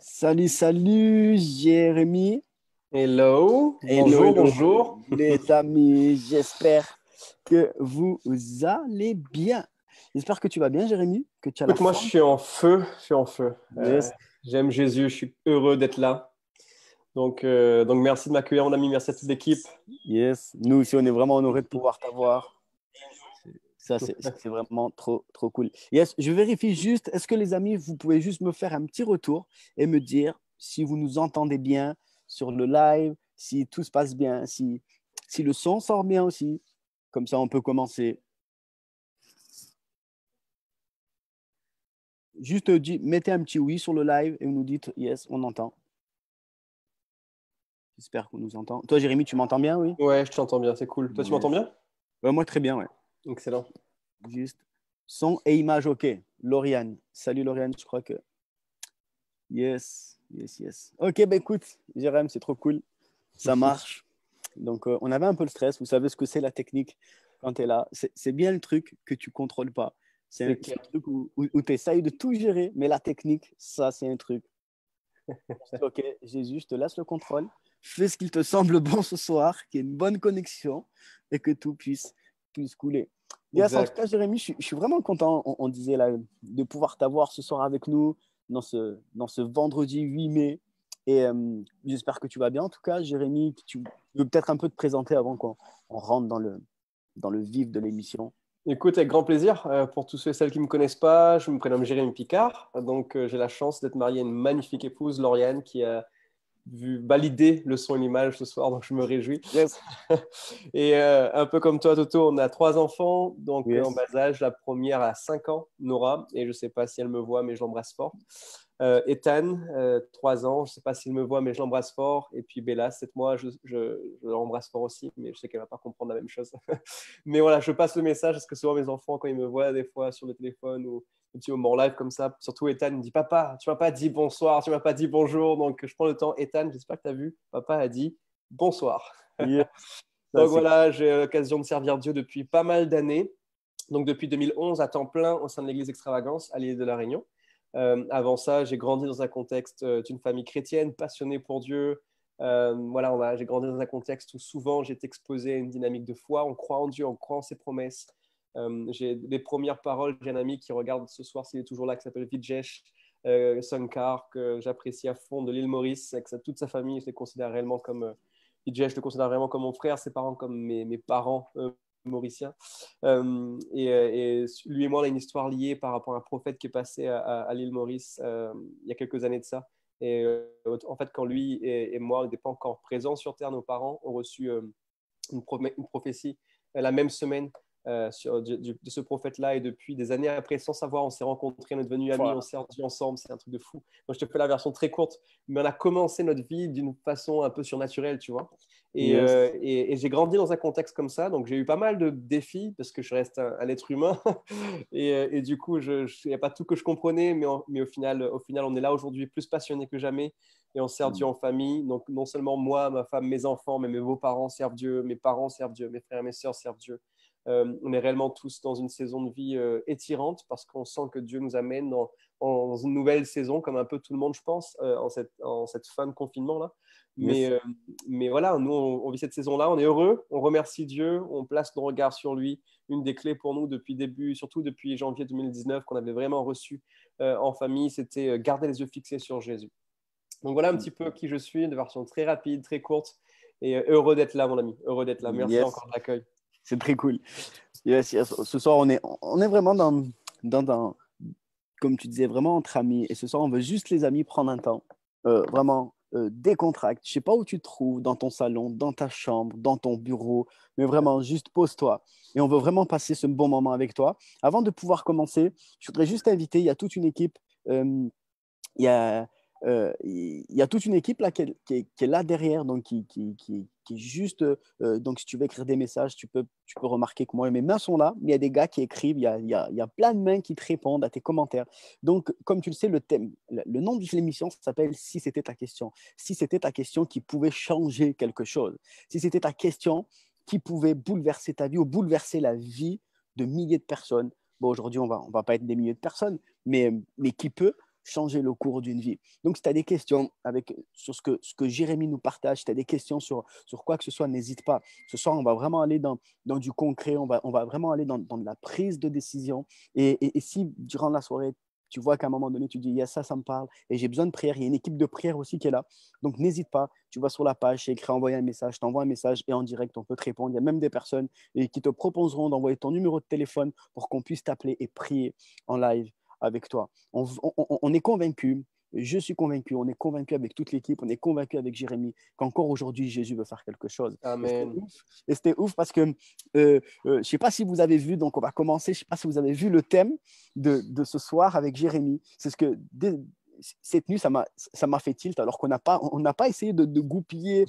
Salut, salut, Jérémy. Hello, Hello, bonjour, hello, bonjour. les amis. J'espère que vous allez bien. J'espère que tu vas bien, Jérémy, que tu as la Écoute, moi, je forme. suis en feu, je suis en feu. Yes, J'aime Jésus, je suis heureux d'être là. Donc merci de m'accueillir, mon ami, merci à toute l'équipe. yes. Nous aussi, on est vraiment honorés de pouvoir t'avoir. Ça, c'est vraiment trop, trop cool. Yes, je vérifie juste, est-ce que les amis, vous pouvez juste me faire un petit retour et me dire si vous nous entendez bien sur le live, si tout se passe bien, si le son sort bien aussi. Comme ça, on peut commencer. Juste mettez un petit oui sur le live et vous nous dites yes, on entend. J'espère qu'on nous entend. Toi, Jérémy, tu m'entends bien, oui? Ouais, je t'entends bien, c'est cool. Toi, tu m'entends Yes. bien? Ouais, moi, très bien, ouais. Excellent. Juste son et image, ok. Lauriane. Salut, Lauriane, je crois que. Yes, yes, yes. Ok, bah écoute, Jérém, c'est trop cool. Ça marche. Donc, on avait un peu le stress. Vous savez ce que c'est la technique quand tu es là. C'est bien le truc que tu contrôles pas. C'est C'est clair. un truc où tu essayes de tout gérer, mais la technique, ça, c'est un truc. Ok, Jésus, je te laisse le contrôle. Fais ce qu'il te semble bon ce soir, qu'il y ait une bonne connexion et que tout puisse couler. Yes, en tout cas, Exact. Jérémy, je suis vraiment content, on disait là, de pouvoir t'avoir ce soir avec nous dans ce vendredi 8 mai. Et j'espère que tu vas bien. En tout cas, Jérémy, tu veux peut-être un peu te présenter avant qu'on rentre dans le vif de l'émission. Écoute, avec grand plaisir. Pour tous ceux et celles qui ne me connaissent pas, je me prénomme Jérémy Picard. J'ai la chance d'être marié à une magnifique épouse, Lauriane, qui a vu valider le son et l'image ce soir, donc je me réjouis. Yes, Et un peu comme toi, Toto, on a trois enfants, donc en yes. bas âge. La première a 5 ans, Nora, et je ne sais pas si elle me voit, mais je l'embrasse fort. Ethan, 3 ans, je ne sais pas s'il me voit, mais je l'embrasse fort. Et puis Bella, 7 mois, je l'embrasse fort aussi, mais je sais qu'elle ne va pas comprendre la même chose. Mais voilà, je passe le message parce que souvent mes enfants, quand ils me voient des fois sur le téléphone ou des petits moments live comme ça, surtout Ethan me dit Papa, tu m'as pas dit bonsoir, tu m'as pas dit bonjour. Donc je prends le temps. Ethan, j'espère que tu as vu, papa a dit bonsoir. Yes. Ça, Donc c'est voilà, j'ai l'occasion de servir Dieu depuis pas mal d'années. Donc depuis 2011 à temps plein au sein de l'Église Extravagance à l'île de la Réunion. Avant ça, j'ai grandi dans un contexte d'une famille chrétienne passionnée pour Dieu. Voilà, j'ai grandi dans un contexte où souvent j'ai été exposé à une dynamique de foi. On croit en Dieu, on croit en ses promesses. J'ai les premières paroles. J'ai un ami qui regarde ce soir s'il est toujours là, qui s'appelle Vidjesh Sankar, que j'apprécie à fond, de l'île Maurice, avec toute sa famille. Je les considère réellement comme Vidjesh, je le considère vraiment comme mon frère, ses parents comme mes parents mauriciens. Et lui et moi, on a une histoire liée par rapport à un prophète qui est passé à l'île Maurice il y a quelques années de ça. Et en fait, quand lui et moi, on n'étaient pas encore présents sur Terre, nos parents ont reçu une prophétie la même semaine de ce prophète-là. Et depuis des années après, sans savoir, on s'est rencontrés, on est devenus amis, on voilà. s'est rendus ensemble. C'est un truc de fou. Donc, je te fais la version très courte, mais on a commencé notre vie d'une façon un peu surnaturelle, tu vois. Yes. Et j'ai grandi dans un contexte comme ça, donc j'ai eu pas mal de défis parce que je reste un être humain. Et du coup, il n'y a pas tout que je comprenais, mais au final, on est là aujourd'hui plus passionné que jamais et on sert Dieu en famille. Donc non seulement moi, ma femme, mes enfants, mais mes beaux-parents servent Dieu, mes parents servent Dieu, mes frères et mes sœurs servent Dieu. On est réellement tous dans une saison de vie étirante parce qu'on sent que Dieu nous amène dans une nouvelle saison, comme un peu tout le monde, je pense, en cette fin de confinement-là. Mais, Yes. euh, mais voilà, nous, on vit cette saison-là, on est heureux, on remercie Dieu, on place nos regards sur lui. Une des clés pour nous surtout depuis janvier 2019, qu'on avait vraiment reçu en famille, c'était garder les yeux fixés sur Jésus. Donc voilà un petit peu qui je suis, de version très rapide, très courte, et heureux d'être là, mon ami, heureux d'être là. Merci Yes. encore de l'accueil. C'est très cool. Yes, yes. Ce soir, on est vraiment dans, comme tu disais, vraiment entre amis. Et ce soir, on veut juste, les amis, prendre un temps, vraiment décontracte. Je sais pas où tu te trouves, dans ton salon, dans ta chambre, dans ton bureau, mais vraiment, juste pose-toi. Et on veut vraiment passer ce bon moment avec toi. Avant de pouvoir commencer, je voudrais juste t'inviter, il y a toute une équipe. Il y a, il y a toute une équipe là qui est là derrière, donc qui est juste. Donc, si tu veux écrire des messages, tu peux remarquer que moi, mes mains sont là, mais il y a des gars qui écrivent, il y a plein de mains qui te répondent à tes commentaires. Donc, comme tu le sais, le thème, le nom de l'émission s'appelle Si c'était ta question. Si c'était ta question qui pouvait changer quelque chose. Si c'était ta question qui pouvait bouleverser ta vie ou bouleverser la vie de milliers de personnes. Bon, aujourd'hui, on va pas être des milliers de personnes, mais qui peut changer le cours d'une vie. Donc, si tu as des questions sur ce que Jérémie nous partage, si tu as des questions sur quoi que ce soit, n'hésite pas. Ce soir, on va vraiment aller dans du concret, on va vraiment aller dans de la prise de décision. Et si, durant la soirée, tu vois qu'à un moment donné, tu dis, yes, ça me parle et j'ai besoin de prière. Il y a une équipe de prière aussi qui est là. Donc, n'hésite pas. Tu vas sur la page, c'est écrit envoyer un message. Je t'envoie un message et en direct, on peut te répondre. Il y a même des personnes qui te proposeront d'envoyer ton numéro de téléphone pour qu'on puisse t'appeler et prier en live avec toi. On est convaincus. Je suis convaincu, on est convaincu avec toute l'équipe, on est convaincu avec Jérémie qu'encore aujourd'hui, Jésus veut faire quelque chose. Amen. Et c'était ouf parce que je ne sais pas si vous avez vu, donc on va commencer, je ne sais pas si vous avez vu le thème de ce soir avec Jérémie. C'est ce que cette nuit, ça m'a fait tilt alors qu'on n'a pas essayé de goupiller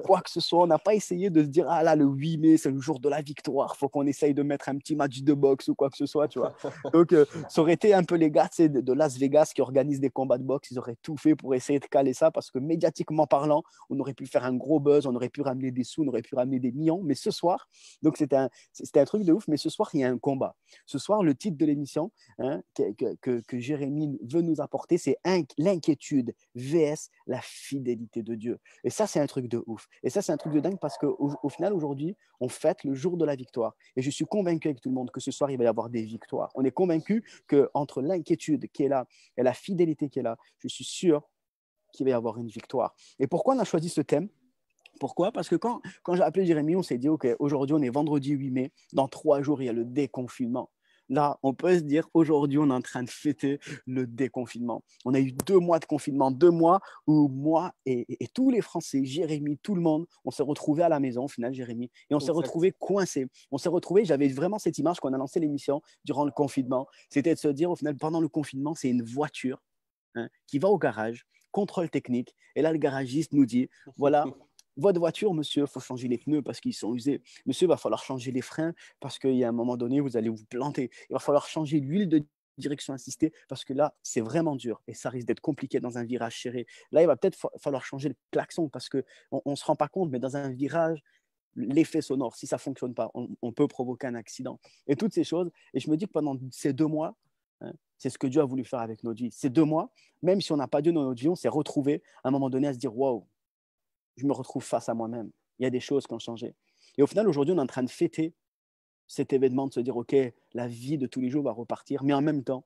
quoi que ce soit. On n'a pas essayé de se dire, ah là, le 8 mai, c'est le jour de la victoire. Il faut qu'on essaye de mettre un petit match de boxe ou quoi que ce soit, tu vois. Donc, ça aurait été un peu les gars de Las Vegas qui organisent des combats de boxe. Ils auraient tout fait pour essayer de caler ça parce que médiatiquement parlant, on aurait pu faire un gros buzz, on aurait pu ramener des sous, on aurait pu ramener des millions. Mais ce soir, donc c'était un truc de ouf, mais ce soir, il y a un combat. Ce soir, le titre de l'émission que Jérémie veut nous apporter, c'est l'inquiétude vs la fidélité de Dieu. Et ça, c'est un truc de ouf. Et ça, c'est un truc de dingue parce qu'au final, aujourd'hui, on fête le jour de la victoire. Et je suis convaincu avec tout le monde que ce soir, il va y avoir des victoires. On est convaincu qu'entre l'inquiétude qui est là et la fidélité qui est là, je suis sûr qu'il va y avoir une victoire. Et pourquoi on a choisi ce thème ? Pourquoi ? Parce que quand j'ai appelé Jérémie, on s'est dit, OK, aujourd'hui, on est vendredi 8 mai. Dans 3 jours, il y a le déconfinement. Là, on peut se dire, aujourd'hui, on est en train de fêter le déconfinement. On a eu 2 mois de confinement, 2 mois où moi et tous les Français, Jérémie, tout le monde, on s'est retrouvés à la maison, au final, Jérémie, et on s'est retrouvés coincés. On s'est retrouvés, j'avais vraiment cette image quand on a lancé l'émission durant le confinement, c'était de se dire, au final, pendant le confinement, c'est une voiture qui va au garage, contrôle technique, et là, le garagiste nous dit, voilà, votre voiture, monsieur, il faut changer les pneus parce qu'ils sont usés. Monsieur, il va falloir changer les freins parce qu'il y a un moment donné, vous allez vous planter. Il va falloir changer l'huile de direction assistée parce que là, c'est vraiment dur et ça risque d'être compliqué dans un virage serré. Là, il va peut-être falloir changer le klaxon parce qu'on ne se rend pas compte, mais dans un virage, l'effet sonore, si ça ne fonctionne pas, on peut provoquer un accident. Et toutes ces choses. Et je me dis que pendant ces 2 mois, c'est ce que Dieu a voulu faire avec notre vie. Ces 2 mois, même si on n'a pas Dieu dans notre vie, on s'est retrouvés à un moment donné à se dire, waouh, je me retrouve face à moi-même. Il y a des choses qui ont changé. Et au final, aujourd'hui, on est en train de fêter cet événement, de se dire, OK, la vie de tous les jours va repartir. Mais en même temps,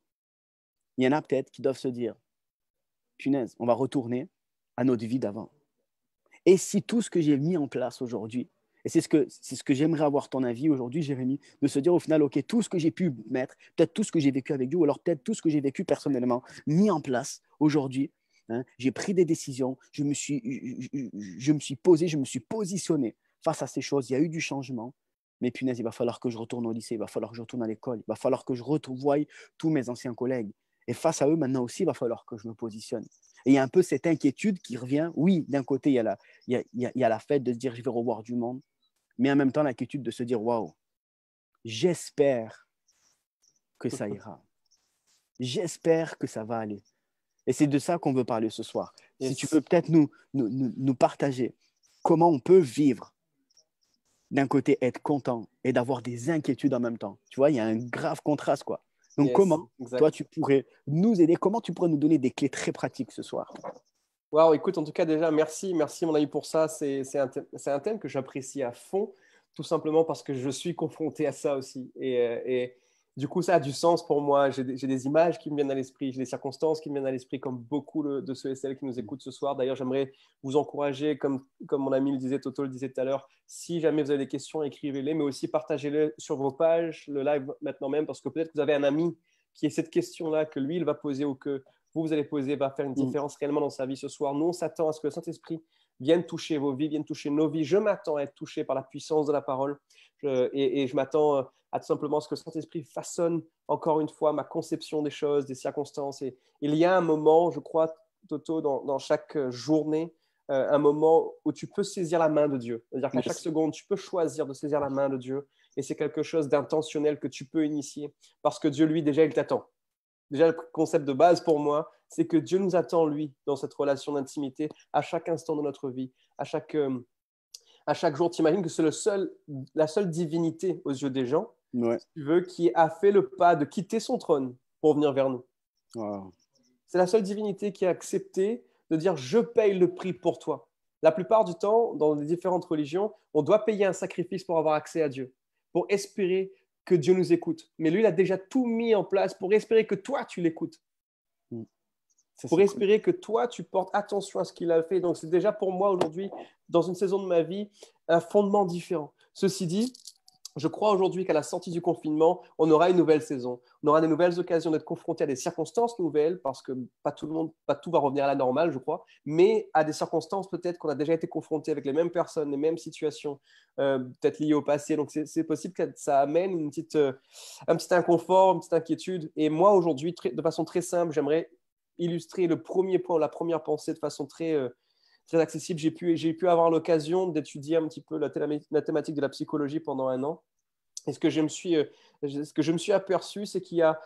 il y en a peut-être qui doivent se dire, punaise, on va retourner à notre vie d'avant. Et si tout ce que j'ai mis en place aujourd'hui, et c'est ce que j'aimerais avoir ton avis aujourd'hui, Jérémie, de se dire au final, OK, tout ce que j'ai pu mettre, peut-être tout ce que j'ai vécu avec Dieu, ou alors peut-être tout ce que j'ai vécu personnellement, mis en place aujourd'hui, j'ai pris des décisions, je me suis posé, je me suis positionné face à ces choses, il y a eu du changement, mais punaise, il va falloir que je retourne au lycée, il va falloir que je retourne à l'école, il va falloir que je revoie tous mes anciens collègues. Et face à eux, maintenant aussi, il va falloir que je me positionne. Et il y a un peu cette inquiétude qui revient. Oui, d'un côté, il y a la fête de se dire, je vais revoir du monde, mais en même temps, l'inquiétude de se dire, waouh, j'espère que ça ira. J'espère que ça va aller. Et c'est de ça qu'on veut parler ce soir. Yes. Si tu peux peut-être nous partager comment on peut vivre, d'un côté être content et d'avoir des inquiétudes en même temps. Tu vois, il y a un grave contraste, quoi. Donc, comment, toi, tu pourrais nous aider, comment tu pourrais nous donner des clés très pratiques ce soir? Waouh, écoute, en tout cas, déjà, merci mon ami pour ça. C'est un thème que j'apprécie à fond, tout simplement parce que je suis confronté à ça aussi. Et du coup, ça a du sens pour moi. J'ai des images qui me viennent à l'esprit, j'ai des circonstances qui me viennent à l'esprit, comme beaucoup de ceux et celles qui nous écoutent ce soir. D'ailleurs, j'aimerais vous encourager, comme mon ami le disait, Toto le disait tout à l'heure, si jamais vous avez des questions, écrivez-les, mais aussi partagez-les sur vos pages, le live maintenant même, parce que peut-être que vous avez un ami qui ait cette question-là, que lui, il va poser ou que vous allez poser, va faire une différence réellement dans sa vie ce soir. Nous, on s'attend à ce que le Saint-Esprit vienne toucher vos vies, vienne toucher nos vies. Je m'attends à être touché par la puissance de la parole et je m'attends à tout simplement ce que le Saint-Esprit façonne encore une fois ma conception des choses, des circonstances. Et il y a un moment, je crois, Toto, dans chaque journée, un moment où tu peux saisir la main de Dieu. C'est-à-dire qu'à chaque seconde, tu peux choisir de saisir la main de Dieu et c'est quelque chose d'intentionnel que tu peux initier parce que Dieu, lui, déjà, il t'attend. Déjà, le concept de base pour moi, c'est que Dieu nous attend, lui, dans cette relation d'intimité à chaque instant de notre vie, à chaque jour. Tu imagines que c'est la seule divinité aux yeux des gens, si tu veux, qui a fait le pas de quitter son trône pour venir vers nous. Wow. C'est la seule divinité qui a accepté de dire « je paye le prix pour toi ». La plupart du temps, dans les différentes religions, on doit payer un sacrifice pour avoir accès à Dieu, pour espérer que Dieu nous écoute. Mais lui, il a déjà tout mis en place pour espérer que toi, tu l'écoutes. Ça, Pour c'est cool. espérer que toi, tu portes attention à ce qu'il a fait. Donc, c'est déjà pour moi aujourd'hui, dans une saison de ma vie, un fondement différent. Ceci dit, je crois aujourd'hui qu'à la sortie du confinement, on aura une nouvelle saison. On aura des nouvelles occasions d'être confrontés à des circonstances nouvelles, parce que pas tout va revenir à la normale, je crois, mais à des circonstances peut-être qu'on a déjà été confrontés avec les mêmes personnes, les mêmes situations, peut-être liées au passé. Donc, c'est possible que ça amène un petit inconfort, une petite inquiétude. Et moi, aujourd'hui, de façon très simple, j'aimerais illustrer le premier point, la première pensée de façon très accessible. J'ai pu avoir l'occasion d'étudier un petit peu la thématique de la psychologie pendant un an. Et ce que je me suis aperçu, c'est qu'il y a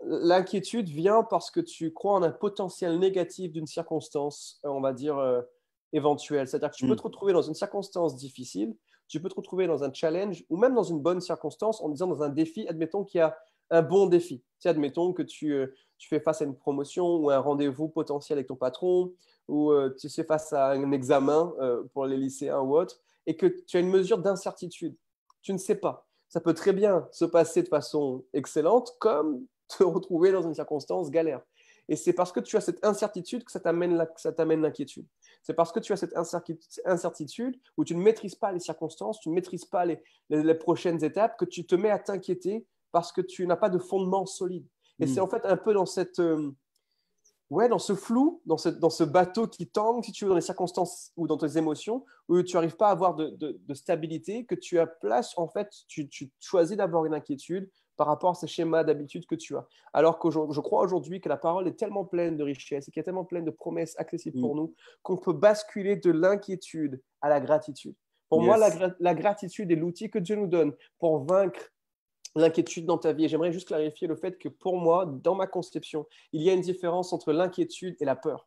l'inquiétude vient parce que tu crois en un potentiel négatif d'une circonstance, on va dire, éventuelle. C'est-à-dire que tu peux te retrouver dans une circonstance difficile, tu peux te retrouver dans un challenge ou même dans une bonne circonstance en disant dans un défi, admettons qu'il y a un bon défi. Tu sais, admettons que tu fais face à une promotion ou à un rendez-vous potentiel avec ton patron ou tu fais face à un examen pour les lycéens ou autres et que tu as une mesure d'incertitude. Tu ne sais pas. Ça peut très bien se passer de façon excellente comme te retrouver dans une circonstance galère. Et c'est parce que tu as cette incertitude que ça t'amène l'inquiétude. C'est parce que tu as cette incertitude où tu ne maîtrises pas les circonstances, tu ne maîtrises pas les prochaines étapes, que tu te mets à t'inquiéter parce que tu n'as pas de fondement solide. Et c'est en fait un peu dans dans ce flou, dans ce bateau qui tangue, si tu veux, dans les circonstances ou dans tes émotions, où tu n'arrives pas à avoir de stabilité, que tu as place, en fait, tu choisis d'avoir une inquiétude par rapport à ces schémas d'habitude que tu as. Alors que je crois aujourd'hui que la parole est tellement pleine de richesses et qu'il y a tellement plein de promesses accessibles pour nous qu'on peut basculer de l'inquiétude à la gratitude. Pour moi, Yes. la gratitude est l'outil que Dieu nous donne pour vaincre l'inquiétude dans ta vie. Et j'aimerais juste clarifier le fait que pour moi, dans ma conception, il y a une différence entre l'inquiétude et la peur.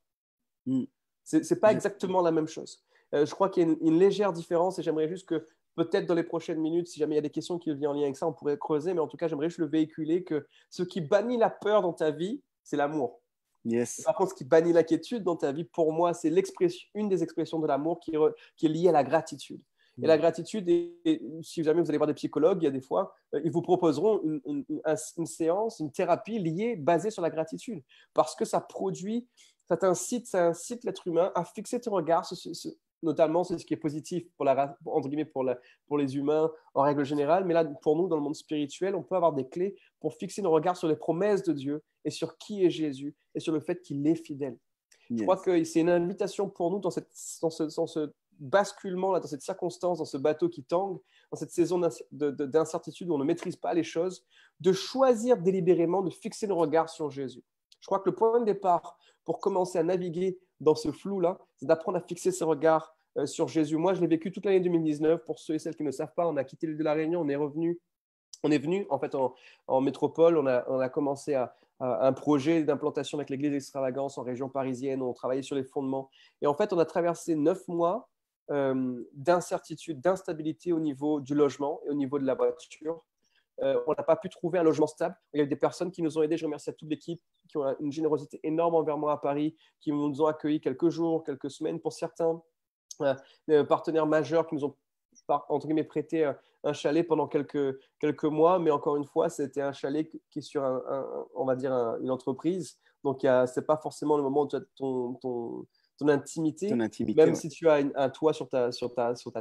Ce n'est pas exactement la même chose. Je crois qu'il y a une légère différence et j'aimerais juste que peut-être dans les prochaines minutes, si jamais il y a des questions qui viennent en lien avec ça, on pourrait creuser, mais en tout cas, j'aimerais juste le véhiculer que ce qui bannit la peur dans ta vie, c'est l'amour. Yes. Par contre, ce qui bannit l'inquiétude dans ta vie, pour moi, c'est une des expressions de l'amour qui est liée à la gratitude. Et la gratitude, si jamais vous allez voir des psychologues, il y a des fois, ils vous proposeront une séance, une thérapie basée sur la gratitude. Parce que ça incite l'être humain à fixer tes regards, notamment c'est ce qui est positif entre guillemets pour les humains en règle générale. Mais là, pour nous, dans le monde spirituel, on peut avoir des clés pour fixer nos regards sur les promesses de Dieu et sur qui est Jésus et sur le fait qu'il est fidèle. Je crois que c'est une invitation pour nous dans ce basculement, là, dans cette circonstance, dans ce bateau qui tangue, dans cette saison d'incertitude où on ne maîtrise pas les choses, de choisir délibérément de fixer nos regards sur Jésus. Je crois que le point de départ pour commencer à naviguer dans ce flou-là, c'est d'apprendre à fixer ses regards sur Jésus. Moi, je l'ai vécu toute l'année 2019. Pour ceux et celles qui ne savent pas, on a quitté l'île de la Réunion, on est venu en fait en métropole, on a commencé à un projet d'implantation avec l'église Extravagance en région parisienne, on travaillait sur les fondements. Et en fait, on a traversé 9 mois d'incertitude, d'instabilité au niveau du logement et au niveau de la voiture. On n'a pas pu trouver un logement stable. Il y a des personnes qui nous ont aidés. Je remercie à toute l'équipe qui ont une générosité énorme envers moi à Paris, qui nous ont accueillis quelques jours, quelques semaines pour certains. Partenaires majeurs qui nous ont entre guillemets prêté un chalet pendant quelques mois, mais encore une fois, c'était un chalet qui est sur on va dire une entreprise. Donc, ce n'est pas forcément le moment où tu as ton intimité, même si tu as un toit sur ta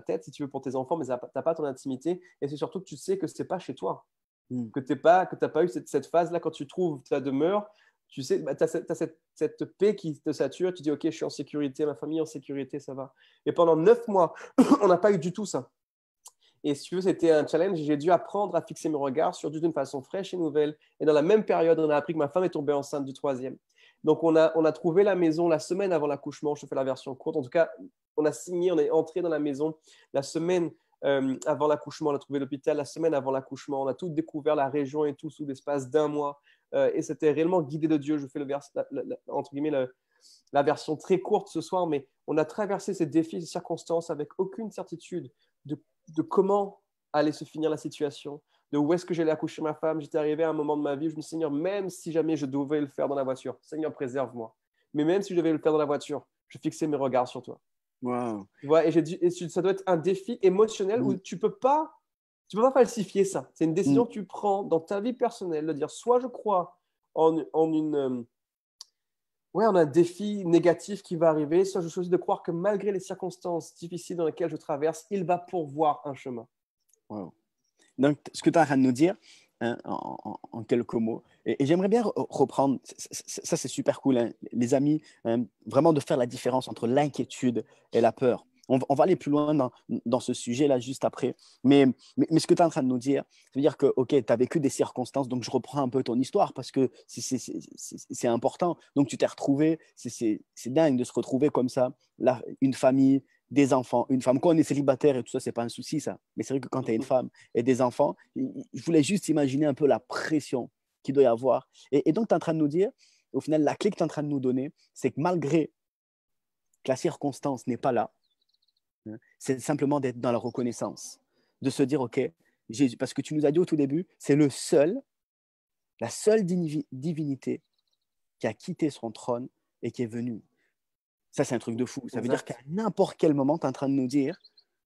tête, si tu veux, pour tes enfants, mais tu n'as pas ton intimité. Et c'est surtout que tu sais que ce n'est pas chez toi, que tu n'as pas eu cette phase-là quand tu trouves ta demeure. Tu sais, tu as cette paix qui te sature. Tu dis, OK, je suis en sécurité, ma famille est en sécurité, ça va. Et pendant 9 mois, on n'a pas eu du tout ça. Et si tu veux, c'était un challenge. J'ai dû apprendre à fixer mes regards sur Dieu d'une façon fraîche et nouvelle. Et dans la même période, on a appris que ma femme est tombée enceinte du 3e. Donc, on a trouvé la maison la semaine avant l'accouchement. Je te fais la version courte. En tout cas, on a signé, on est entré dans la maison la semaine avant l'accouchement. On a trouvé l'hôpital la semaine avant l'accouchement. On a tout découvert, la région et tout, sous l'espace d'un mois. Et c'était réellement guidé de Dieu. Je fais entre guillemets la version très courte ce soir, mais on a traversé ces défis, ces circonstances avec aucune certitude de comment allait se finir la situation, de où est-ce que j'allais accoucher ma femme. J'étais arrivé à un moment de ma vie où je me suis dit, Seigneur, même si jamais je devais le faire dans la voiture, Seigneur, préserve-moi. Mais même si je devais le faire dans la voiture, je fixais mes regards sur toi. Wow. Tu vois, et ça doit être un défi émotionnel où tu peux pas falsifier ça. C'est une décision que tu prends dans ta vie personnelle de dire soit je crois en un défi négatif qui va arriver, soit je choisis de croire que malgré les circonstances difficiles dans lesquelles je traverse, il va pourvoir un chemin. Wow. Donc, ce que tu es en train de nous dire, hein, en quelques mots, et j'aimerais bien reprendre, ça c'est super cool, hein, les amis, hein, vraiment de faire la différence entre l'inquiétude et la peur. On va aller plus loin dans ce sujet-là juste après. Mais ce que tu es en train de nous dire, ça veut dire que, OK, tu as vécu des circonstances, donc je reprends un peu ton histoire parce que c'est important. Donc, tu t'es retrouvé, c'est dingue de se retrouver comme ça, là, une famille, des enfants, une femme. Quand on est célibataire et tout ça, c'est pas un souci, ça. Mais c'est vrai que quand tu as une femme et des enfants, je voulais juste imaginer un peu la pression qu'il doit y avoir. Et donc, tu es en train de nous dire, au final, la clé que tu es en train de nous donner, c'est que malgré que la circonstance n'est pas là, hein, c'est simplement d'être dans la reconnaissance, de se dire, OK, Jésus, parce que tu nous as dit au tout début, c'est la seule divinité qui a quitté son trône et qui est venue. Ça, c'est un truc de fou. Ça veut dire qu'à n'importe quel moment, tu es en train de nous dire,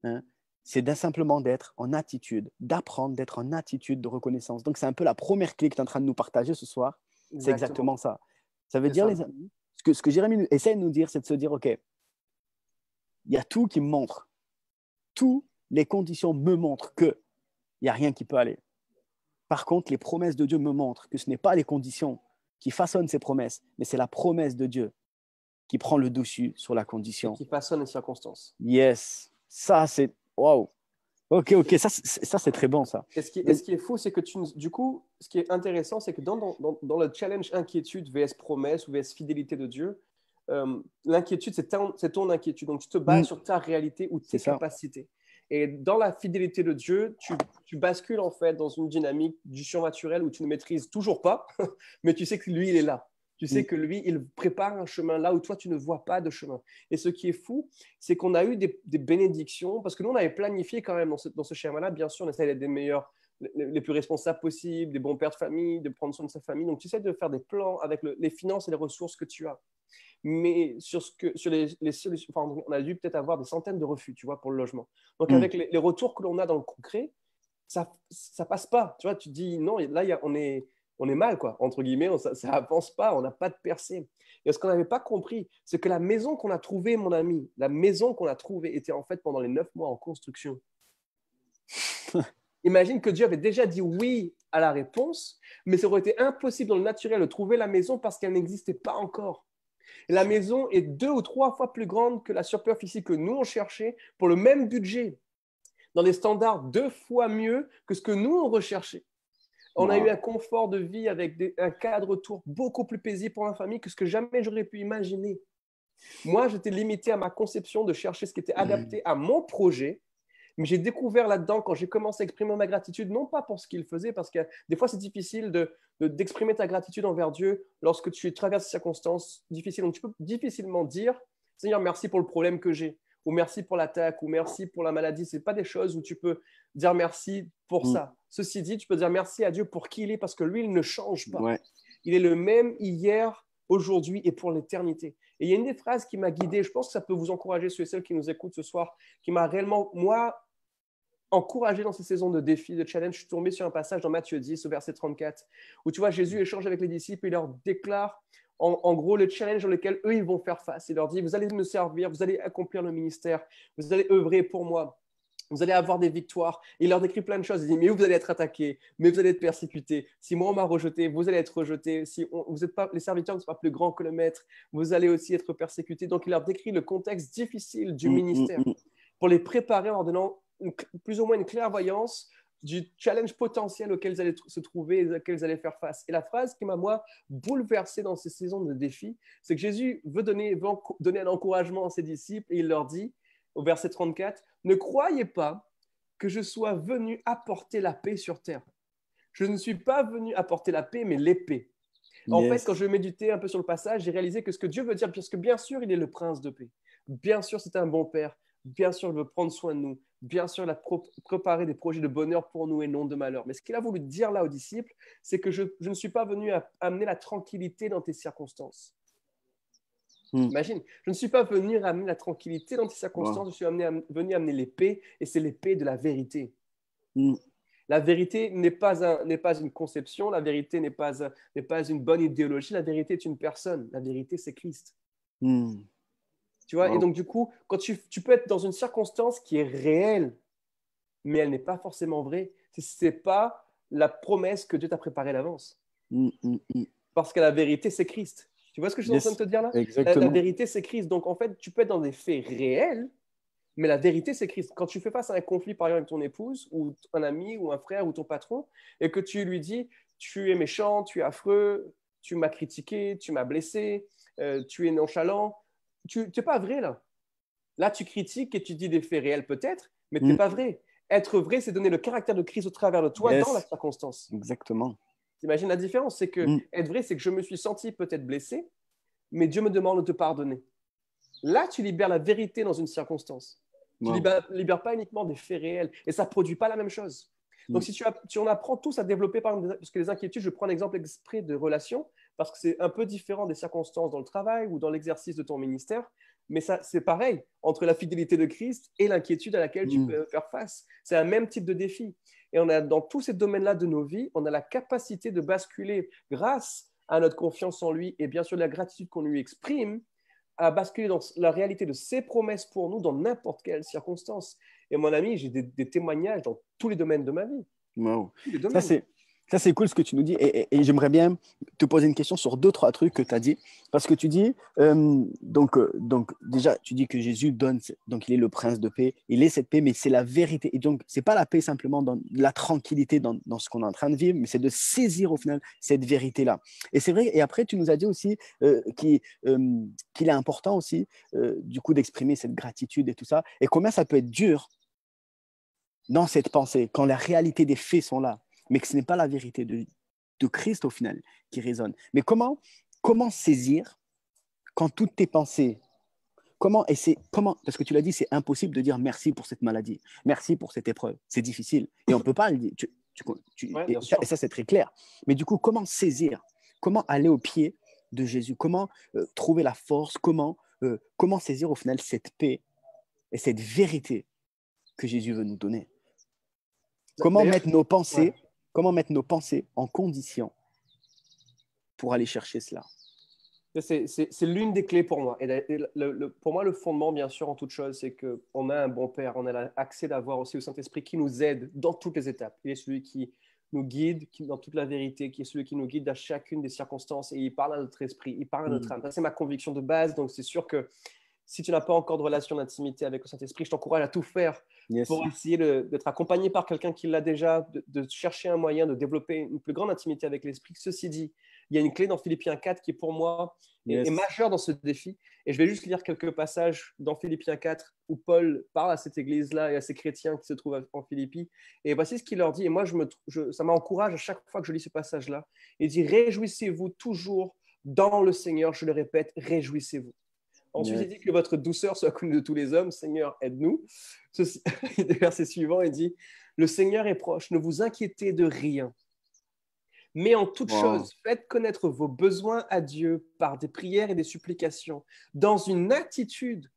hein, c'est simplement d'être en attitude, d'apprendre d'être en attitude de reconnaissance. Donc, c'est un peu la première clé que tu es en train de nous partager ce soir. C'est exactement ça. Ça veut dire, les amis, ce que Jérémie essaie de nous dire, c'est de se dire, OK, il y a tout qui me montre. Toutes les conditions me montrent qu'il n'y a rien qui peut aller. Par contre, les promesses de Dieu me montrent que ce n'est pas les conditions qui façonnent ces promesses, mais c'est la promesse de Dieu qui prend le dessus sur la condition. Et qui façonne les circonstances. Yes. Ça, c'est... Waouh. Ok. Ça, c'est très bon, ça. Et ce qui est fou, c'est que du coup, ce qui est intéressant, c'est que dans le challenge inquiétude vs promesse ou vs fidélité de Dieu, l'inquiétude, c'est ton inquiétude. Donc, tu te bases sur ta réalité ou tes capacités. Et dans la fidélité de Dieu, tu bascules en fait dans une dynamique du surnaturel où tu ne maîtrises toujours pas, mais tu sais que lui, il est là. Tu sais que lui, il prépare un chemin là où toi, tu ne vois pas de chemin. Et ce qui est fou, c'est qu'on a eu des bénédictions, parce que nous, on avait planifié quand même dans ce schéma-là. Bien sûr, on essaie d'être des meilleurs, les plus responsables possibles, des bons pères de famille, de prendre soin de sa famille. Donc, tu essaies de faire des plans avec les finances et les ressources que tu as. Mais sur les solutions, enfin, on a dû peut-être avoir des centaines de refus, tu vois, pour le logement. Donc, avec les retours que l'on a dans le concret, ça passe pas. Tu vois, tu te dis, non, là, on est mal, quoi, entre guillemets, ça avance pas, on n'a pas de percée. Et ce qu'on n'avait pas compris, c'est que la maison qu'on a trouvée, mon ami, la maison qu'on a trouvée était en fait pendant les 9 mois en construction. Imagine que Dieu avait déjà dit oui à la réponse, mais ça aurait été impossible dans le naturel de trouver la maison parce qu'elle n'existait pas encore. Et la maison est 2 ou 3 fois plus grande que la superficie que nous, on cherchait pour le même budget, dans des standards 2 fois mieux que ce que nous, on recherchait. On a eu un confort de vie avec un cadre autour beaucoup plus paisible pour ma famille que ce que jamais j'aurais pu imaginer. Moi, j'étais limité à ma conception de chercher ce qui était adapté à mon projet, mais j'ai découvert là-dedans, quand j'ai commencé à exprimer ma gratitude, non pas pour ce qu'il faisait, parce que des fois, c'est difficile d'exprimer ta gratitude envers Dieu lorsque tu traverses des circonstances difficiles. Donc, tu peux difficilement dire, Seigneur, merci pour le problème que j'ai, ou merci pour l'attaque, ou merci pour la maladie. Ce n'est pas des choses où tu peux dire merci pour ça. Ceci dit, tu peux dire merci à Dieu pour qui il est, parce que lui, il ne change pas. Ouais. Il est le même hier, aujourd'hui et pour l'éternité. Et il y a une des phrases qui m'a guidé, je pense que ça peut vous encourager, ceux et celles qui nous écoutent ce soir, qui m'a réellement, moi, encouragé dans ces saisons de défis, de challenge. Je suis tombé sur un passage dans Matthieu 10, au verset 34, où tu vois, Jésus échange avec les disciples et il leur déclare en gros le challenge dans lequel eux, ils vont faire face. Il leur dit, vous allez me servir, vous allez accomplir le ministère, vous allez œuvrer pour moi. Vous allez avoir des victoires. Il leur décrit plein de choses. Il dit, mais vous allez être attaqués, mais vous allez être persécutés. Si moi, on m'a rejeté, vous allez être rejetés. Si vous êtes pas, les serviteurs ne sont pas plus grands que le maître, vous allez aussi être persécutés. Donc, il leur décrit le contexte difficile du ministère pour les préparer en leur donnant plus ou moins une clairvoyance du challenge potentiel auquel ils allaient se trouver et auquel ils allaient faire face. Et la phrase qui m'a, moi, bouleversé dans ces saisons de défis, c'est que Jésus veut donner un encouragement à ses disciples et il leur dit, au verset 34, « Ne croyez pas que je sois venu apporter la paix sur terre. Je ne suis pas venu apporter la paix, mais l'épée. » En fait, quand je méditais un peu sur le passage, j'ai réalisé que ce que Dieu veut dire, parce que bien sûr, il est le prince de paix. Bien sûr, c'est un bon père. Bien sûr, il veut prendre soin de nous. bien sûr, il a préparé des projets de bonheur pour nous et non de malheur. Mais ce qu'il a voulu dire là aux disciples, c'est que je ne suis pas venu amener la tranquillité dans tes circonstances. Imagine, je ne suis pas venu amener la tranquillité dans tes circonstances, je suis venu amener l'épée, et c'est l'épée de la vérité. La vérité n'est pas une conception, la vérité n'est pas une bonne idéologie, la vérité est une personne, la vérité c'est Christ. Tu vois, et donc du coup, quand tu peux être dans une circonstance qui est réelle, mais elle n'est pas forcément vraie, ce n'est pas la promesse que Dieu t'a préparée d'avance. Parce que la vérité c'est Christ. Tu vois ce que je suis en train de te dire là? La vérité c'est Christ. Donc en fait, tu peux être dans des faits réels, mais la vérité, c'est Christ. Quand tu fais face à un conflit, par exemple, avec ton épouse, ou un ami, ou un frère, ou ton patron, et que tu lui dis, tu es méchant, tu es affreux, tu m'as critiqué, tu m'as blessé, tu es nonchalant, tu n'es pas vrai là. Là, tu critiques et tu dis des faits réels peut-être, mais tu n'es pas vrai. Être vrai, c'est donner le caractère de Christ au travers de toi dans la circonstance. Exactement. T'imagines la différence? C'est que être vrai, c'est que je me suis senti peut-être blessé, mais Dieu me demande de te pardonner. Là, tu libères la vérité dans une circonstance. Tu ne libères pas uniquement des faits réels et ça ne produit pas la même chose. Donc, si on apprend tous à développer, par exemple, parce que les inquiétudes, je prends l'exemple exprès de relations, parce que c'est un peu différent des circonstances dans le travail ou dans l'exercice de ton ministère, mais ça, c'est pareil entre la fidélité de Christ et l'inquiétude à laquelle tu peux faire face. C'est un même type de défi. Et dans tous ces domaines-là de nos vies, on a la capacité de basculer grâce à notre confiance en lui et bien sûr la gratitude qu'on lui exprime, à basculer dans la réalité de ses promesses pour nous dans n'importe quelle circonstance. Et mon ami, j'ai des témoignages dans tous les domaines de ma vie. Wow. Ça, c'est cool ce que tu nous dis. Et j'aimerais bien te poser une question sur 2-3 trucs que tu as dit. Parce que tu dis, donc déjà, tu dis que Jésus donne, donc il est le prince de paix, il est cette paix, mais c'est la vérité. Et donc, ce n'est pas la paix simplement dans la tranquillité dans ce qu'on est en train de vivre, mais c'est de saisir au final cette vérité-là. Et c'est vrai, et après, tu nous as dit aussi qu'il est important aussi, du coup, d'exprimer cette gratitude et tout ça. Et combien ça peut être dur dans cette pensée, quand la réalité des faits sont là, mais que ce n'est pas la vérité de Christ au final qui résonne. Mais comment saisir quand toutes tes pensées, parce que tu l'as dit, c'est impossible de dire merci pour cette maladie, merci pour cette épreuve, c'est difficile, et on ne peut pas le dire, et ça c'est très clair. Mais du coup, comment saisir, comment aller au pied de Jésus, comment trouver la force, comment saisir au final cette paix et cette vérité que Jésus veut nous donner. Comment mettre nos pensées en condition pour aller chercher cela? C'est l'une des clés pour moi. Pour moi, le fondement, bien sûr, en toute chose, c'est qu'on a un bon Père, on a l'accès d'avoir aussi le Saint-Esprit qui nous aide dans toutes les étapes. Il est celui qui nous guide dans toute la vérité, qui est celui qui nous guide à chacune des circonstances et il parle à notre esprit, il parle à notre âme. Ça, c'est ma conviction de base, donc c'est sûr que si tu n'as pas encore de relation d'intimité avec le Saint-Esprit, je t'encourage à tout faire pour essayer d'être accompagné par quelqu'un qui l'a déjà, de chercher un moyen de développer une plus grande intimité avec l'Esprit. Ceci dit, il y a une clé dans Philippiens 4 qui, pour moi, est majeure dans ce défi. Et je vais juste lire quelques passages dans Philippiens 4 où Paul parle à cette église-là et à ces chrétiens qui se trouvent en Philippi. Et voici ce qu'il leur dit. Et moi, ça m'encourage à chaque fois que je lis ce passage-là. Il dit « Réjouissez-vous toujours dans le Seigneur. » Je le répète, réjouissez-vous. Ensuite, il dit que votre douceur soit connue de tous les hommes. Seigneur, aide-nous. Le verset suivant, il dit « Le Seigneur est proche, ne vous inquiétez de rien. Mais en toute chose, faites connaître vos besoins à Dieu par des prières et des supplications, dans une attitude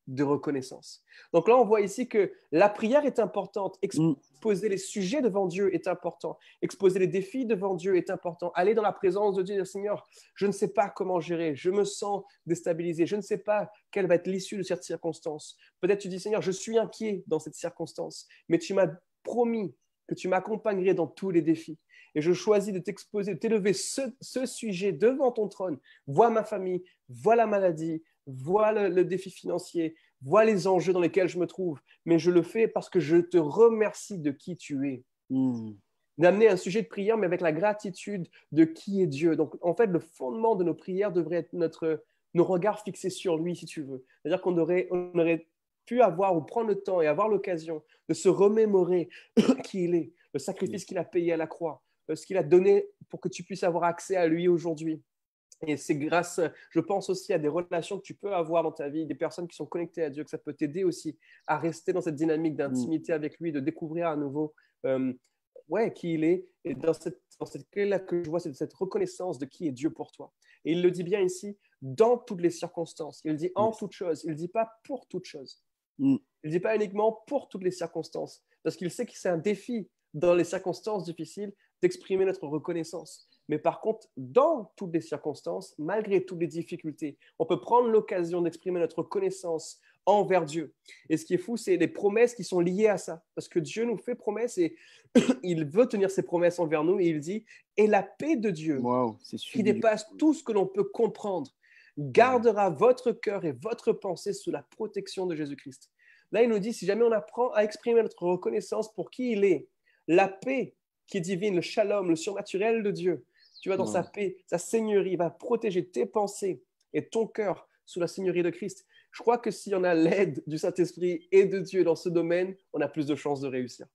de reconnaissance. » Donc là, on voit ici que la prière est importante. Exposer les sujets devant Dieu est important. Exposer les défis devant Dieu est important. Aller dans la présence de Dieu et dire « Seigneur, je ne sais pas comment gérer. Je me sens déstabilisé. Je ne sais pas quelle va être l'issue de cette circonstance. » Peut-être tu dis « Seigneur, je suis inquiet dans cette circonstance, mais tu m'as promis que tu m'accompagnerais dans tous les défis. Et je choisis de t'exposer, de t'élever ce sujet devant ton trône. Vois ma famille, vois la maladie, vois le défi financier, vois les enjeux dans lesquels je me trouve. Mais je le fais parce que je te remercie de qui tu es. D'amener un sujet de prière, mais avec la gratitude de qui est Dieu. Donc, en fait, le fondement de nos prières devrait être nos regards fixés sur lui, si tu veux. C'est-à-dire qu'on aurait pu avoir ou prendre le temps et avoir l'occasion de se remémorer qui il est, le sacrifice qu'il a payé à la croix, ce qu'il a donné pour que tu puisses avoir accès à lui aujourd'hui. Et c'est grâce, je pense aussi à des relations que tu peux avoir dans ta vie, des personnes qui sont connectées à Dieu, que ça peut t'aider aussi à rester dans cette dynamique Mm. d'intimité avec lui, de découvrir à nouveau qui il est. Et dans cette clé-là que je vois, c'est cette reconnaissance de qui est Dieu pour toi. Et il le dit bien ici, dans toutes les circonstances. Il dit en Yes. toutes choses. Il ne dit pas pour toutes choses. Mm. Il ne dit pas uniquement pour toutes les circonstances. Parce qu'il sait que c'est un défi dans les circonstances difficiles d'exprimer notre reconnaissance. Mais par contre, dans toutes les circonstances, malgré toutes les difficultés, on peut prendre l'occasion d'exprimer notre reconnaissance envers Dieu. Et ce qui est fou, c'est les promesses qui sont liées à ça. Parce que Dieu nous fait promesses et il veut tenir ses promesses envers nous. Et il dit, et la paix de Dieu, Wow, c'est qui suivi du... dépasse tout ce que l'on peut comprendre, Mm. gardera votre cœur et votre pensée sous la protection de Jésus-Christ. Là, il nous dit, si jamais on apprend à exprimer notre reconnaissance pour qui il est, la paix qui est divine, le shalom, le surnaturel de Dieu, tu vas dans sa Wow. paix, sa seigneurie, il va protéger tes pensées et ton cœur sous la seigneurie de Christ. Je crois que si on a l'aide du Saint-Esprit et de Dieu dans ce domaine, on a plus de chances de réussir.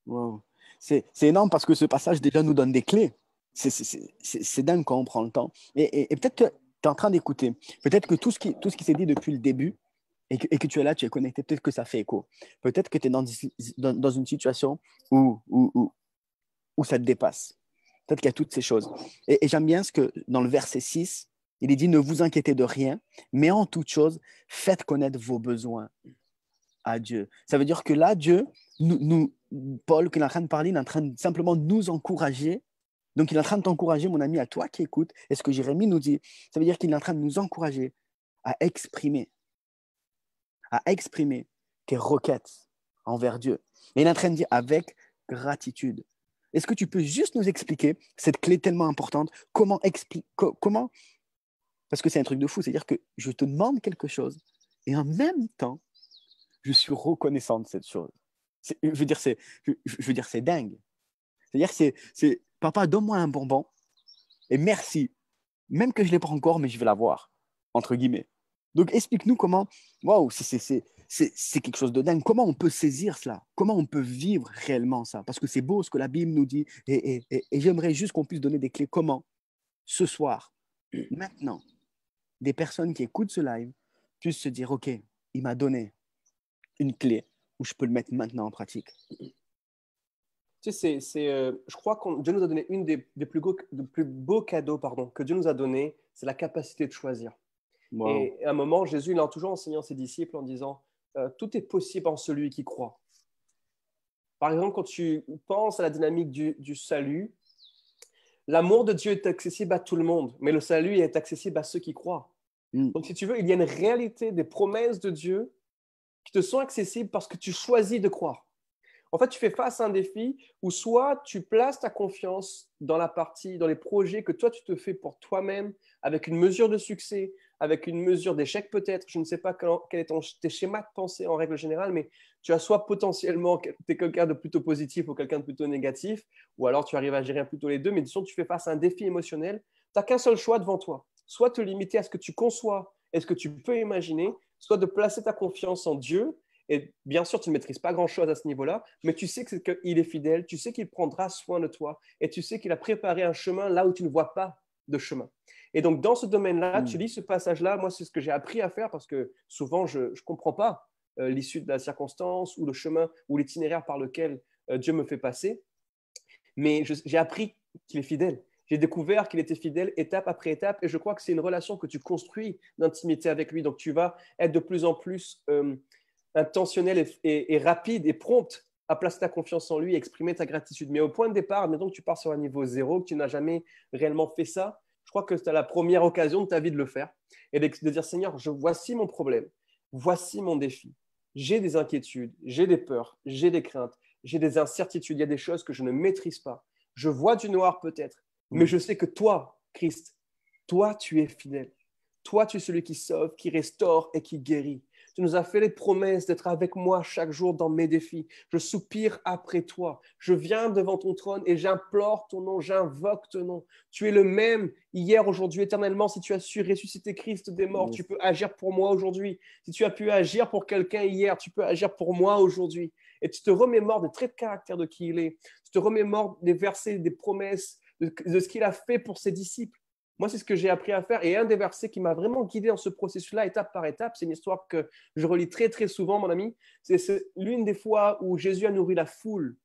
Wow. C'est énorme parce que ce passage déjà nous donne des clés. C'est dingue quand on prend le temps. Et peut-être que tu es en train d'écouter. Peut-être que tout ce qui s'est dit depuis le début et que tu es là, tu es connecté, peut-être que ça fait écho. Peut-être que tu es dans une situation où ça te dépasse. Peut-être qu'il y a toutes ces choses. Et j'aime bien ce que dans le verset 6, il est dit, ne vous inquiétez de rien, mais en toute chose, faites connaître vos besoins à Dieu. Ça veut dire que là, Dieu, Paul, qui est en train de parler, il est en train de simplement nous encourager. Donc, il est en train de t'encourager, mon ami, à toi qui écoutes. Et ce que Jérémie nous dit, ça veut dire qu'il est en train de nous encourager à exprimer tes requêtes envers Dieu. Et il est en train de dire avec gratitude. Est-ce que tu peux juste nous expliquer cette clé tellement importante? Comment parce que c'est un truc de fou, c'est-à-dire que je te demande quelque chose et en même temps, je suis reconnaissant de cette chose. Je veux dire, c'est dingue. C'est-à-dire que papa, donne-moi un bonbon et merci. Même que je ne l'ai pas encore, mais je vais l'avoir, entre guillemets. Donc, explique-nous comment, waouh, c'est quelque chose de dingue. Comment on peut saisir cela? Comment on peut vivre réellement ça? Parce que c'est beau ce que la Bible nous dit et j'aimerais juste qu'on puisse donner des clés. Comment, ce soir, maintenant, des personnes qui écoutent ce live puissent se dire, OK, il m'a donné une clé où je peux le mettre maintenant en pratique. Tu sais, je crois que Dieu nous a donné une des plus beaux cadeaux que Dieu nous a donné, c'est la capacité de choisir. Wow. Et à un moment, Jésus, il a toujours enseigné à ses disciples en disant tout est possible en celui qui croit. Par exemple, quand tu penses à la dynamique du salut, l'amour de Dieu est accessible à tout le monde, mais le salut est accessible à ceux qui croient. Mm. Donc, si tu veux, il y a une réalité des promesses de Dieu qui te sont accessibles parce que tu choisis de croire. En fait, tu fais face à un défi où soit tu places ta confiance dans les projets que toi, tu te fais pour toi-même, avec une mesure de succès, avec une mesure d'échec peut-être. Je ne sais pas quel est tes schémas de pensée en règle générale, mais tu as soit potentiellement, tu es quelqu'un de plutôt positif ou quelqu'un de plutôt négatif, ou alors tu arrives à gérer plutôt les deux, mais disons tu fais face à un défi émotionnel, tu n'as qu'un seul choix devant toi. Soit te limiter à ce que tu conçois et ce que tu peux imaginer, soit de placer ta confiance en Dieu. Et bien sûr, tu ne maîtrises pas grand-chose à ce niveau-là, mais tu sais qu'il est fidèle, tu sais qu'il prendra soin de toi et tu sais qu'il a préparé un chemin là où tu ne vois pas de chemin. Et donc, dans ce domaine-là, tu lis ce passage-là. Moi, c'est ce que j'ai appris à faire parce que souvent, je ne comprends pas l'issue de la circonstance ou le chemin ou l'itinéraire par lequel Dieu me fait passer. Mais j'ai appris qu'il est fidèle. J'ai découvert qu'il était fidèle étape après étape et je crois que c'est une relation que tu construis d'intimité avec lui. Donc, tu vas être de plus en plus intentionnel et rapide et prompte à placer ta confiance en lui et exprimer ta gratitude. Mais au point de départ, admettons que tu pars sur un niveau zéro, que tu n'as jamais réellement fait ça, je crois que c'est la première occasion de ta vie de le faire et de dire Seigneur, voici mon problème, voici mon défi. J'ai des inquiétudes, j'ai des peurs, j'ai des craintes, j'ai des incertitudes, il y a des choses que je ne maîtrise pas. Je vois du noir peut-être, mais je sais que toi, Christ, toi, tu es fidèle. Toi, tu es celui qui sauve, qui restaure et qui guérit. Tu nous as fait les promesses d'être avec moi chaque jour dans mes défis. Je soupire après toi. Je viens devant ton trône et j'implore ton nom, j'invoque ton nom. Tu es le même hier, aujourd'hui, éternellement. Si tu as su ressusciter Christ des morts, tu peux agir pour moi aujourd'hui. Si tu as pu agir pour quelqu'un hier, tu peux agir pour moi aujourd'hui. Et tu te remémores des traits de caractère de qui il est. Tu te remémores des versets, des promesses, de ce qu'il a fait pour ses disciples. Moi, c'est ce que j'ai appris à faire. Et un des versets qui m'a vraiment guidé dans ce processus-là, étape par étape, c'est une histoire que je relis très, très souvent, mon ami. C'est l'une des fois où Jésus a nourri la foule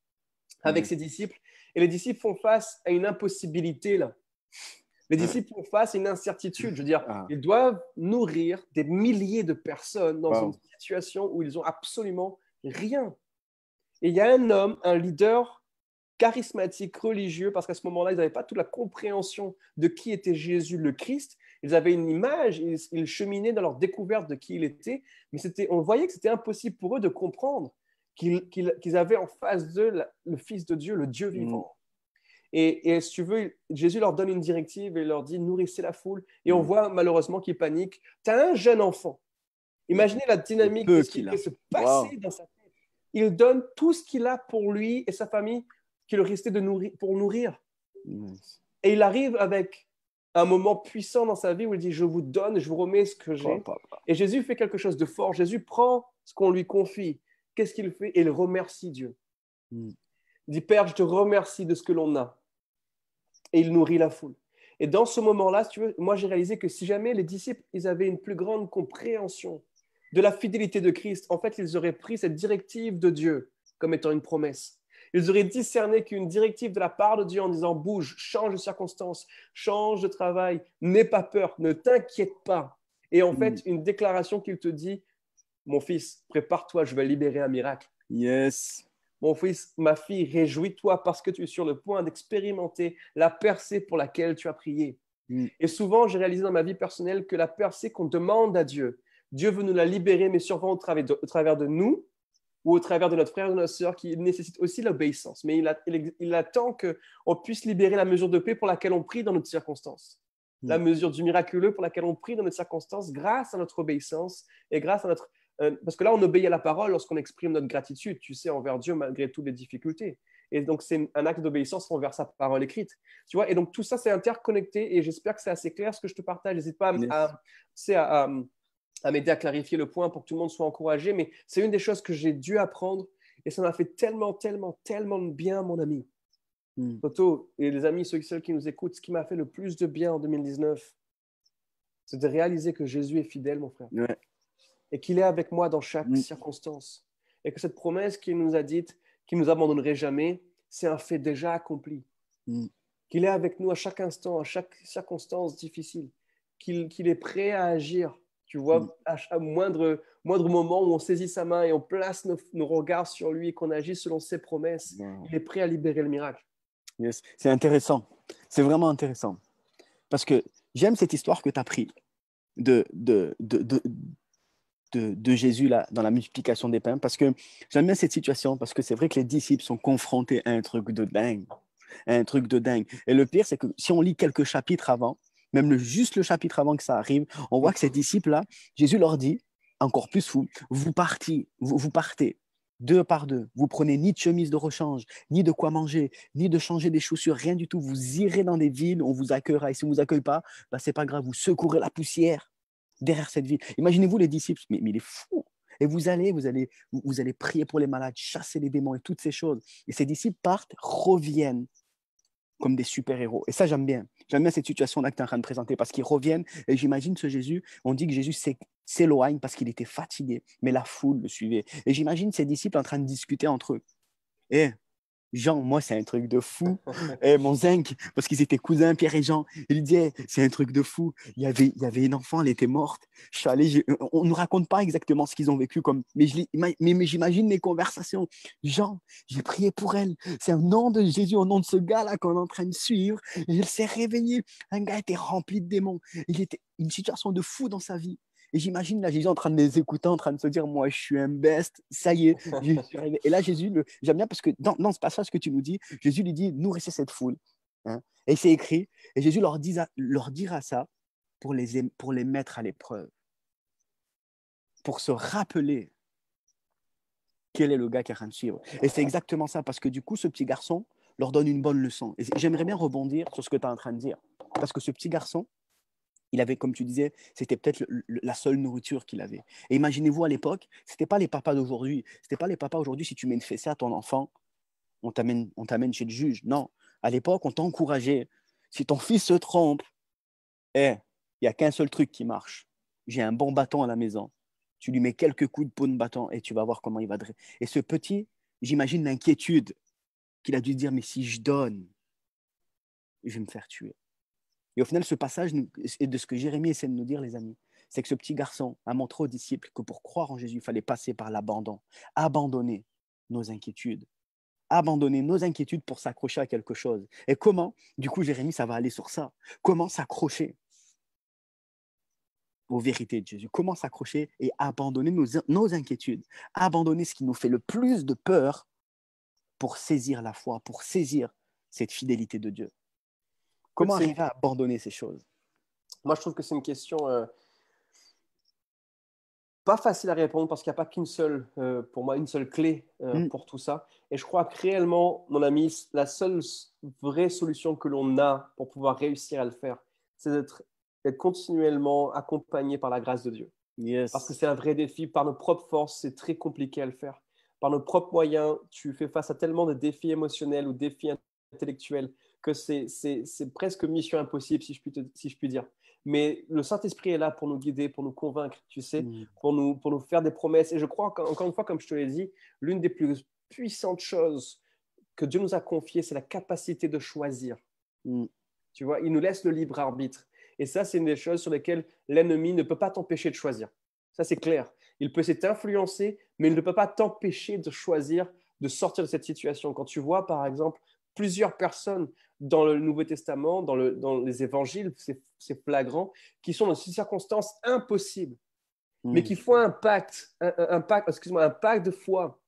avec ses disciples. Et les disciples font face à une impossibilité, là. Les disciples font face à une incertitude. Je veux dire, ils doivent nourrir des milliers de personnes dans une situation où ils ont absolument rien. Et il y a un homme, un leader charismatique, religieux, parce qu'à ce moment-là, ils n'avaient pas toute la compréhension de qui était Jésus le Christ. Ils avaient une image, ils cheminaient dans leur découverte de qui il était, mais on voyait que c'était impossible pour eux de comprendre qu'ils avaient en face d'eux le Fils de Dieu, le Dieu vivant. Et si tu veux, Jésus leur donne une directive et leur dit nourrissez la foule. Et on voit malheureusement qu'ils paniquent. Tu as un jeune enfant. Imaginez la dynamique de ce qui peut se passer dans sa tête. Il donne tout ce qu'il a pour lui et sa famille qu'il restait pour nourrir. Et il arrive avec un moment puissant dans sa vie où il dit je vous donne, je vous remets ce que j'ai. Et Jésus fait quelque chose de fort. Jésus prend ce qu'on lui confie. Qu'est-ce qu'il fait? Et il remercie Dieu. Il dit Père, je te remercie de ce que l'on a. Et il nourrit la foule. Et dans ce moment-là, si tu veux, moi j'ai réalisé que si jamais les disciples ils avaient une plus grande compréhension de la fidélité de Christ, en fait, ils auraient pris cette directive de Dieu comme étant une promesse. Ils auraient discerné qu'une directive de la part de Dieu en disant bouge, change de circonstance, change de travail, n'aie pas peur, ne t'inquiète pas. Et en fait, une déclaration qu'il te dit, mon fils, prépare-toi, je vais libérer un miracle. Yes. Mon fils, ma fille, réjouis-toi parce que tu es sur le point d'expérimenter la percée pour laquelle tu as prié. Et souvent, j'ai réalisé dans ma vie personnelle que la percée qu'on demande à Dieu, Dieu veut nous la libérer, mais souvent au travers de nous ou au travers de notre frère ou de notre sœur qui nécessite aussi l'obéissance. Mais il attend qu'on puisse libérer la mesure de paix pour laquelle on prie dans notre circonstance. La mesure du miraculeux pour laquelle on prie dans notre circonstance grâce à notre obéissance et grâce à notre... parce que là, on obéit à la parole lorsqu'on exprime notre gratitude, tu sais, envers Dieu malgré toutes les difficultés. Et donc, c'est un acte d'obéissance envers sa parole écrite. Tu vois, et donc, tout ça, c'est interconnecté et j'espère que c'est assez clair ce que je te partage. N'hésite pas à m'aider à clarifier le point pour que tout le monde soit encouragé. Mais c'est une des choses que j'ai dû apprendre et ça m'a fait tellement, tellement, tellement de bien, mon ami. Toto et les amis, ceux qui nous écoutent, ce qui m'a fait le plus de bien en 2019, c'est de réaliser que Jésus est fidèle, mon frère. Ouais. Et qu'il est avec moi dans chaque circonstance. Et que cette promesse qu'il nous a dite, qu'il ne nous abandonnerait jamais, c'est un fait déjà accompli. Qu'il est avec nous à chaque instant, à chaque circonstance difficile. Qu'il est prêt à agir, tu vois, à moindre moment où on saisit sa main et on place nos regards sur lui et qu'on agit selon ses promesses. Il est prêt à libérer le miracle. Yes. C'est intéressant. C'est vraiment intéressant. Parce que j'aime cette histoire que tu as prise de Jésus là, dans la multiplication des pains, parce que j'aime bien cette situation, parce que c'est vrai que les disciples sont confrontés à un truc de dingue. Un truc de dingue. Et le pire, c'est que si on lit quelques chapitres avant, même juste le chapitre avant que ça arrive, on voit que ces disciples-là, Jésus leur dit, encore plus fou, vous partez deux par deux, vous prenez ni de chemise de rechange, ni de quoi manger, ni de changer des chaussures, rien du tout. Vous irez dans des villes, on vous accueillera. Et si on ne vous accueille pas, bah, ce n'est pas grave, vous secourez la poussière derrière cette ville. Imaginez-vous les disciples, mais il est fou. Et vous allez prier pour les malades, chasser les démons et toutes ces choses. Et ces disciples partent, reviennent comme des super-héros. Et ça, j'aime bien. J'aime bien cette situation-là que tu es en train de présenter parce qu'ils reviennent. Et j'imagine ce Jésus, on dit que Jésus s'éloigne parce qu'il était fatigué, mais la foule le suivait. Et j'imagine ces disciples en train de discuter entre eux. Et Jean, moi, c'est un truc de fou. Et mon zinc, parce qu'ils étaient cousins, Pierre et Jean, il dit, hey, c'est un truc de fou. Il y avait une enfant, elle était morte. Je suis allé, on ne nous raconte pas exactement ce qu'ils ont vécu, mais j'imagine les conversations. Jean, j'ai prié pour elle. C'est au nom de Jésus, au nom de ce gars-là qu'on est en train de suivre. Et il s'est réveillé. Un gars était rempli de démons. Il était une situation de fou dans sa vie. Et j'imagine là Jésus en train de les écouter, en train de se dire, moi, je suis un best, ça y est, je suis arrivé. Et là, Jésus, j'aime bien parce que dans ce passage que tu nous dis, Jésus lui dit, nourrissez cette foule. Hein. Et c'est écrit, et Jésus leur dira ça pour les mettre à l'épreuve, pour se rappeler quel est le gars qui est en train de suivre. Et c'est exactement ça, parce que du coup, ce petit garçon leur donne une bonne leçon. Et j'aimerais bien rebondir sur ce que tu es en train de dire, parce que ce petit garçon, il avait, comme tu disais, c'était peut-être la seule nourriture qu'il avait. Et imaginez-vous, à l'époque, ce n'était pas les papas d'aujourd'hui. Ce n'était pas les papas aujourd'hui, si tu mets une fessée à ton enfant, on t'amène chez le juge. Non, à l'époque, on t'encourageait. Si ton fils se trompe, il n'y a qu'un seul truc qui marche. J'ai un bon bâton à la maison. Tu lui mets quelques coups de peau de bâton et tu vas voir comment il va dresser. Et ce petit, j'imagine l'inquiétude qu'il a dû dire, mais si je donne, je vais me faire tuer. Et au final, ce passage, et de ce que Jérémie essaie de nous dire, les amis, c'est que ce petit garçon a montré aux disciples que pour croire en Jésus, il fallait passer par l'abandon, abandonner nos inquiétudes, pour s'accrocher à quelque chose. Et comment, du coup, Jérémie, ça va aller sur ça. Comment s'accrocher aux vérités de Jésus? Comment s'accrocher et abandonner nos inquiétudes, abandonner ce qui nous fait le plus de peur pour saisir la foi, pour saisir cette fidélité de Dieu? Comment arriver à abandonner ces choses? Moi, je trouve que c'est une question pas facile à répondre parce qu'il n'y a pas qu'une seule, pour moi, une seule clé pour tout ça. Et je crois que réellement, mon ami, la seule vraie solution que l'on a pour pouvoir réussir à le faire, c'est d'être continuellement accompagné par la grâce de Dieu. Yes. Parce que c'est un vrai défi. Par nos propres forces, c'est très compliqué à le faire. Par nos propres moyens, tu fais face à tellement de défis émotionnels ou défis intellectuels que c'est presque mission impossible, si je puis dire. Mais le Saint-Esprit est là pour nous guider, pour nous convaincre, tu sais, pour nous faire des promesses. Et je crois qu'encore une fois, comme je te l'ai dit, l'une des plus puissantes choses que Dieu nous a confiées, c'est la capacité de choisir. Tu vois, il nous laisse le libre arbitre. Et ça, c'est une des choses sur lesquelles l'ennemi ne peut pas t'empêcher de choisir. Ça, c'est clair. Il peut t'influencer, mais il ne peut pas t'empêcher de choisir, de sortir de cette situation. Quand tu vois, par exemple, plusieurs personnes dans le Nouveau Testament, dans les évangiles, c'est flagrant, qui sont dans des circonstances impossibles, mais qui font un pacte de foi,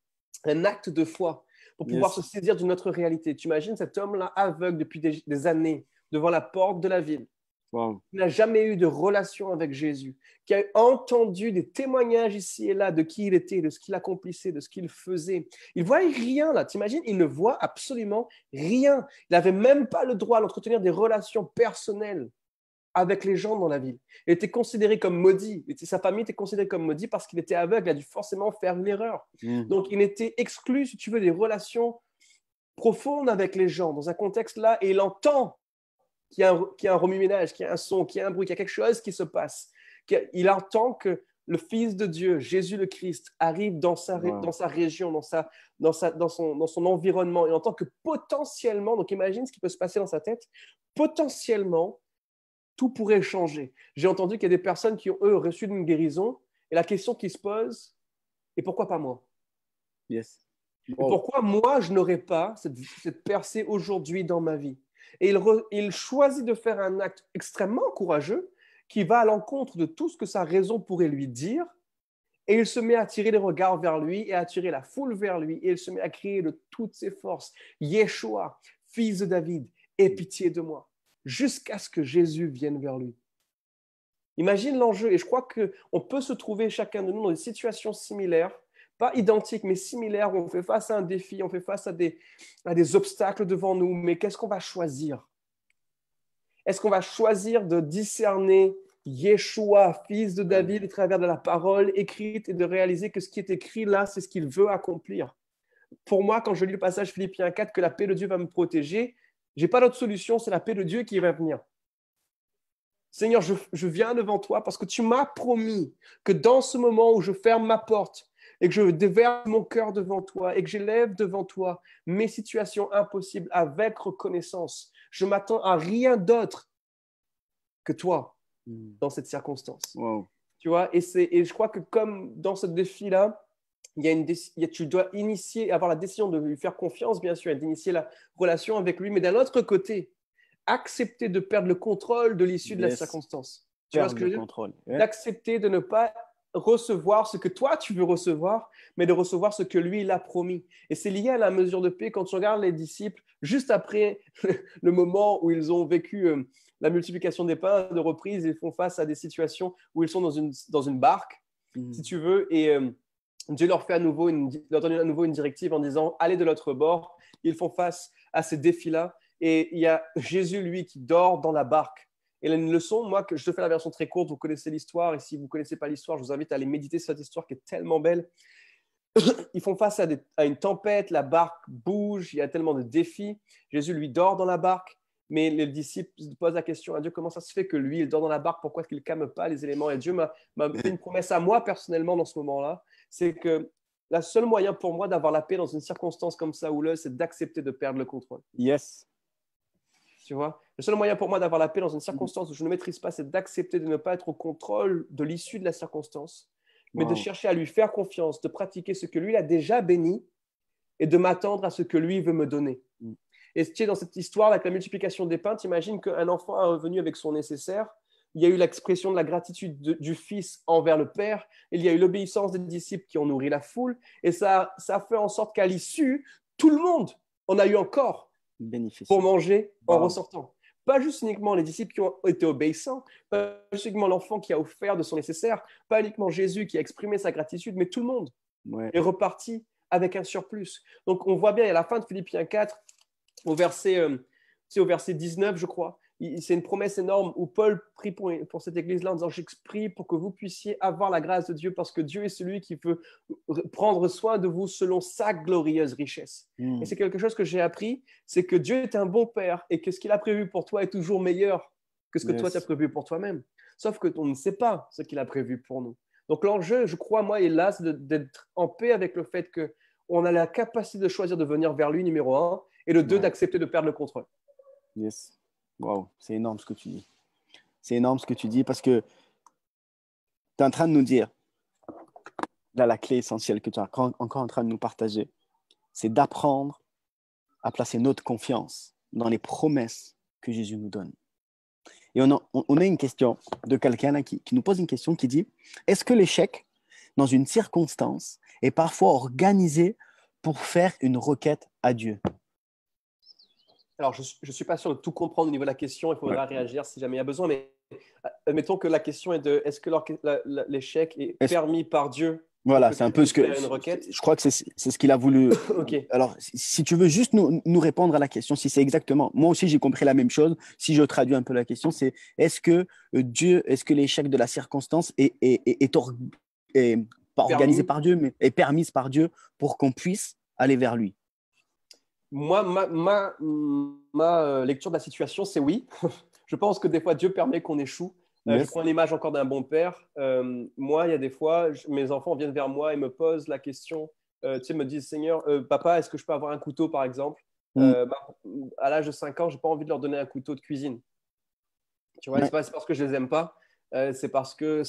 un acte de foi, pour pouvoir se saisir d'une autre réalité. Tu imagines cet homme-là aveugle depuis des années, devant la porte de la ville, qui n'a jamais eu de relation avec Jésus, qui a entendu des témoignages ici et là de qui il était, de ce qu'il accomplissait, de ce qu'il faisait. Il ne voit rien là, t'imagines? Il ne voit absolument rien. Il n'avait même pas le droit d'entretenir des relations personnelles avec les gens dans la ville. Il était considéré comme maudit. Sa famille était considérée comme maudit parce qu'il était aveugle. Il a dû forcément faire une erreur. Donc, il était exclu, si tu veux, des relations profondes avec les gens dans un contexte là, et il entend qu'il y a un remue-ménage, qu'il y a un son, qu'il y a un bruit, qu'il y a quelque chose qui se passe. Il entend que le Fils de Dieu, Jésus le Christ, arrive dans sa région, dans son environnement. Il entend que potentiellement, donc imagine ce qui peut se passer dans sa tête, potentiellement, tout pourrait changer. J'ai entendu qu'il y a des personnes qui ont, eux, reçu une guérison, et la question qui se pose, et pourquoi pas moi? Yes. Et pourquoi moi, je n'aurais pas cette percée aujourd'hui dans ma vie? Et il choisit de faire un acte extrêmement courageux qui va à l'encontre de tout ce que sa raison pourrait lui dire. Et il se met à tirer les regards vers lui et à attirer la foule vers lui. Et il se met à crier de toutes ses forces, Yeshua, fils de David, aie pitié de moi, jusqu'à ce que Jésus vienne vers lui. Imagine l'enjeu. Et je crois qu'on peut se trouver chacun de nous dans des situations similaires, pas identiques, mais similaires, où on fait face à un défi, on fait face à des obstacles devant nous. Mais qu'est-ce qu'on va choisir? Est-ce qu'on va choisir de discerner Yeshua, fils de David, au travers de la parole écrite, et de réaliser que ce qui est écrit là, c'est ce qu'il veut accomplir? Pour moi, quand je lis le passage Philippiens 4, que la paix de Dieu va me protéger, je n'ai pas d'autre solution, c'est la paix de Dieu qui va venir. Seigneur, je viens devant toi parce que tu m'as promis que dans ce moment où je ferme ma porte et que je déverse mon cœur devant toi et que j'élève devant toi mes situations impossibles avec reconnaissance, je m'attends à rien d'autre que toi dans cette circonstance. Wow. Tu vois, et je crois que comme dans ce défi-là, tu dois avoir la décision de lui faire confiance, bien sûr, et d'initier la relation avec lui, mais d'un autre côté, accepter de perdre le contrôle de l'issue de la circonstance. Tu vois ce que je veux dire? D'accepter de ne pas recevoir ce que toi tu veux recevoir, mais de recevoir ce que lui il a promis. Et c'est lié à la mesure de paix. Quand tu regardes les disciples, juste après le moment où ils ont vécu la multiplication des pains de reprise, ils font face à des situations où ils sont dans une barque, si tu veux, et Dieu leur donne à nouveau une directive en disant « Allez de l'autre bord ». Ils font face à ces défis-là. Et il y a Jésus, lui, qui dort dans la barque. Et là, une leçon, moi, que je te fais la version très courte, vous connaissez l'histoire, et si vous ne connaissez pas l'histoire, je vous invite à aller méditer sur cette histoire qui est tellement belle. Ils font face à une tempête, la barque bouge, il y a tellement de défis. Jésus, lui, dort dans la barque, Mais les disciples posent la question à Dieu, comment ça se fait que lui, il dort dans la barque, pourquoi est-ce qu'il ne calme pas les éléments? Et Dieu m'a fait une promesse à moi personnellement dans ce moment-là, c'est que le seul moyen pour moi d'avoir la paix dans une circonstance comme ça où c'est d'accepter de perdre le contrôle. Yes. Tu vois? Le seul moyen pour moi d'avoir la paix dans une circonstance où je ne maîtrise pas, c'est d'accepter de ne pas être au contrôle de l'issue de la circonstance, mais de chercher à lui faire confiance, de pratiquer ce que lui a déjà béni et de m'attendre à ce que lui veut me donner. Et tu es dans cette histoire avec la multiplication des pains, tu imagines qu'un enfant est revenu avec son nécessaire. Il y a eu l'expression de la gratitude du Fils envers le Père. Il y a eu l'obéissance des disciples qui ont nourri la foule. Et ça a fait en sorte qu'à l'issue, tout le monde en a eu encore pour manger en ressortant. Pas juste uniquement les disciples qui ont été obéissants, pas juste uniquement l'enfant qui a offert de son nécessaire, pas uniquement Jésus qui a exprimé sa gratitude, mais tout le monde est reparti avec un surplus. Donc on voit bien à la fin de Philippiens 4, au verset 19, je crois, c'est une promesse énorme où Paul prie pour cette église-là en disant « Je prie pour que vous puissiez avoir la grâce de Dieu parce que Dieu est celui qui peut prendre soin de vous selon sa glorieuse richesse. » Et c'est quelque chose que j'ai appris, c'est que Dieu est un bon Père et que ce qu'il a prévu pour toi est toujours meilleur que ce que toi tu as prévu pour toi-même. Sauf que on ne sait pas ce qu'il a prévu pour nous. Donc l'enjeu, je crois, moi, est là, c'est d'être en paix avec le fait qu'on a la capacité de choisir de venir vers lui, numéro 1, et le 2, d'accepter de perdre le contrôle. Yes. Wow, c'est énorme ce que tu dis. C'est énorme ce que tu dis parce que tu es en train de nous dire, là, la clé essentielle que tu es encore en train de nous partager, c'est d'apprendre à placer notre confiance dans les promesses que Jésus nous donne. Et on a une question de quelqu'un là, qui nous pose une question qui dit, est-ce que l'échec dans une circonstance est parfois organisé pour faire une requête à Dieu? Alors, je ne suis pas sûr de tout comprendre au niveau de la question. Il faudra réagir si jamais il y a besoin. Mais admettons que la question est de est-ce que l'échec est permis par Dieu? Voilà, c'est un peu ce que je crois que c'est ce qu'il a voulu. Okay. Alors, si tu veux juste nous répondre à la question, si c'est exactement. Moi aussi, j'ai compris la même chose. Si je traduis un peu la question, c'est est-ce que l'échec de la circonstance est pas organisé par Dieu, mais est permise par Dieu pour qu'on puisse aller vers lui? Moi, ma lecture de la situation, c'est oui. Je pense que des fois, Dieu permet qu'on échoue. Je prends l'image encore d'un bon père. Moi, il y a des fois, mes enfants viennent vers moi et me posent la question, me disent, Seigneur, papa, est-ce que je peux avoir un couteau, par exemple? À l'âge de 5 ans, je n'ai pas envie de leur donner un couteau de cuisine. Tu vois, c'est parce que je les aime pas. C'est parce que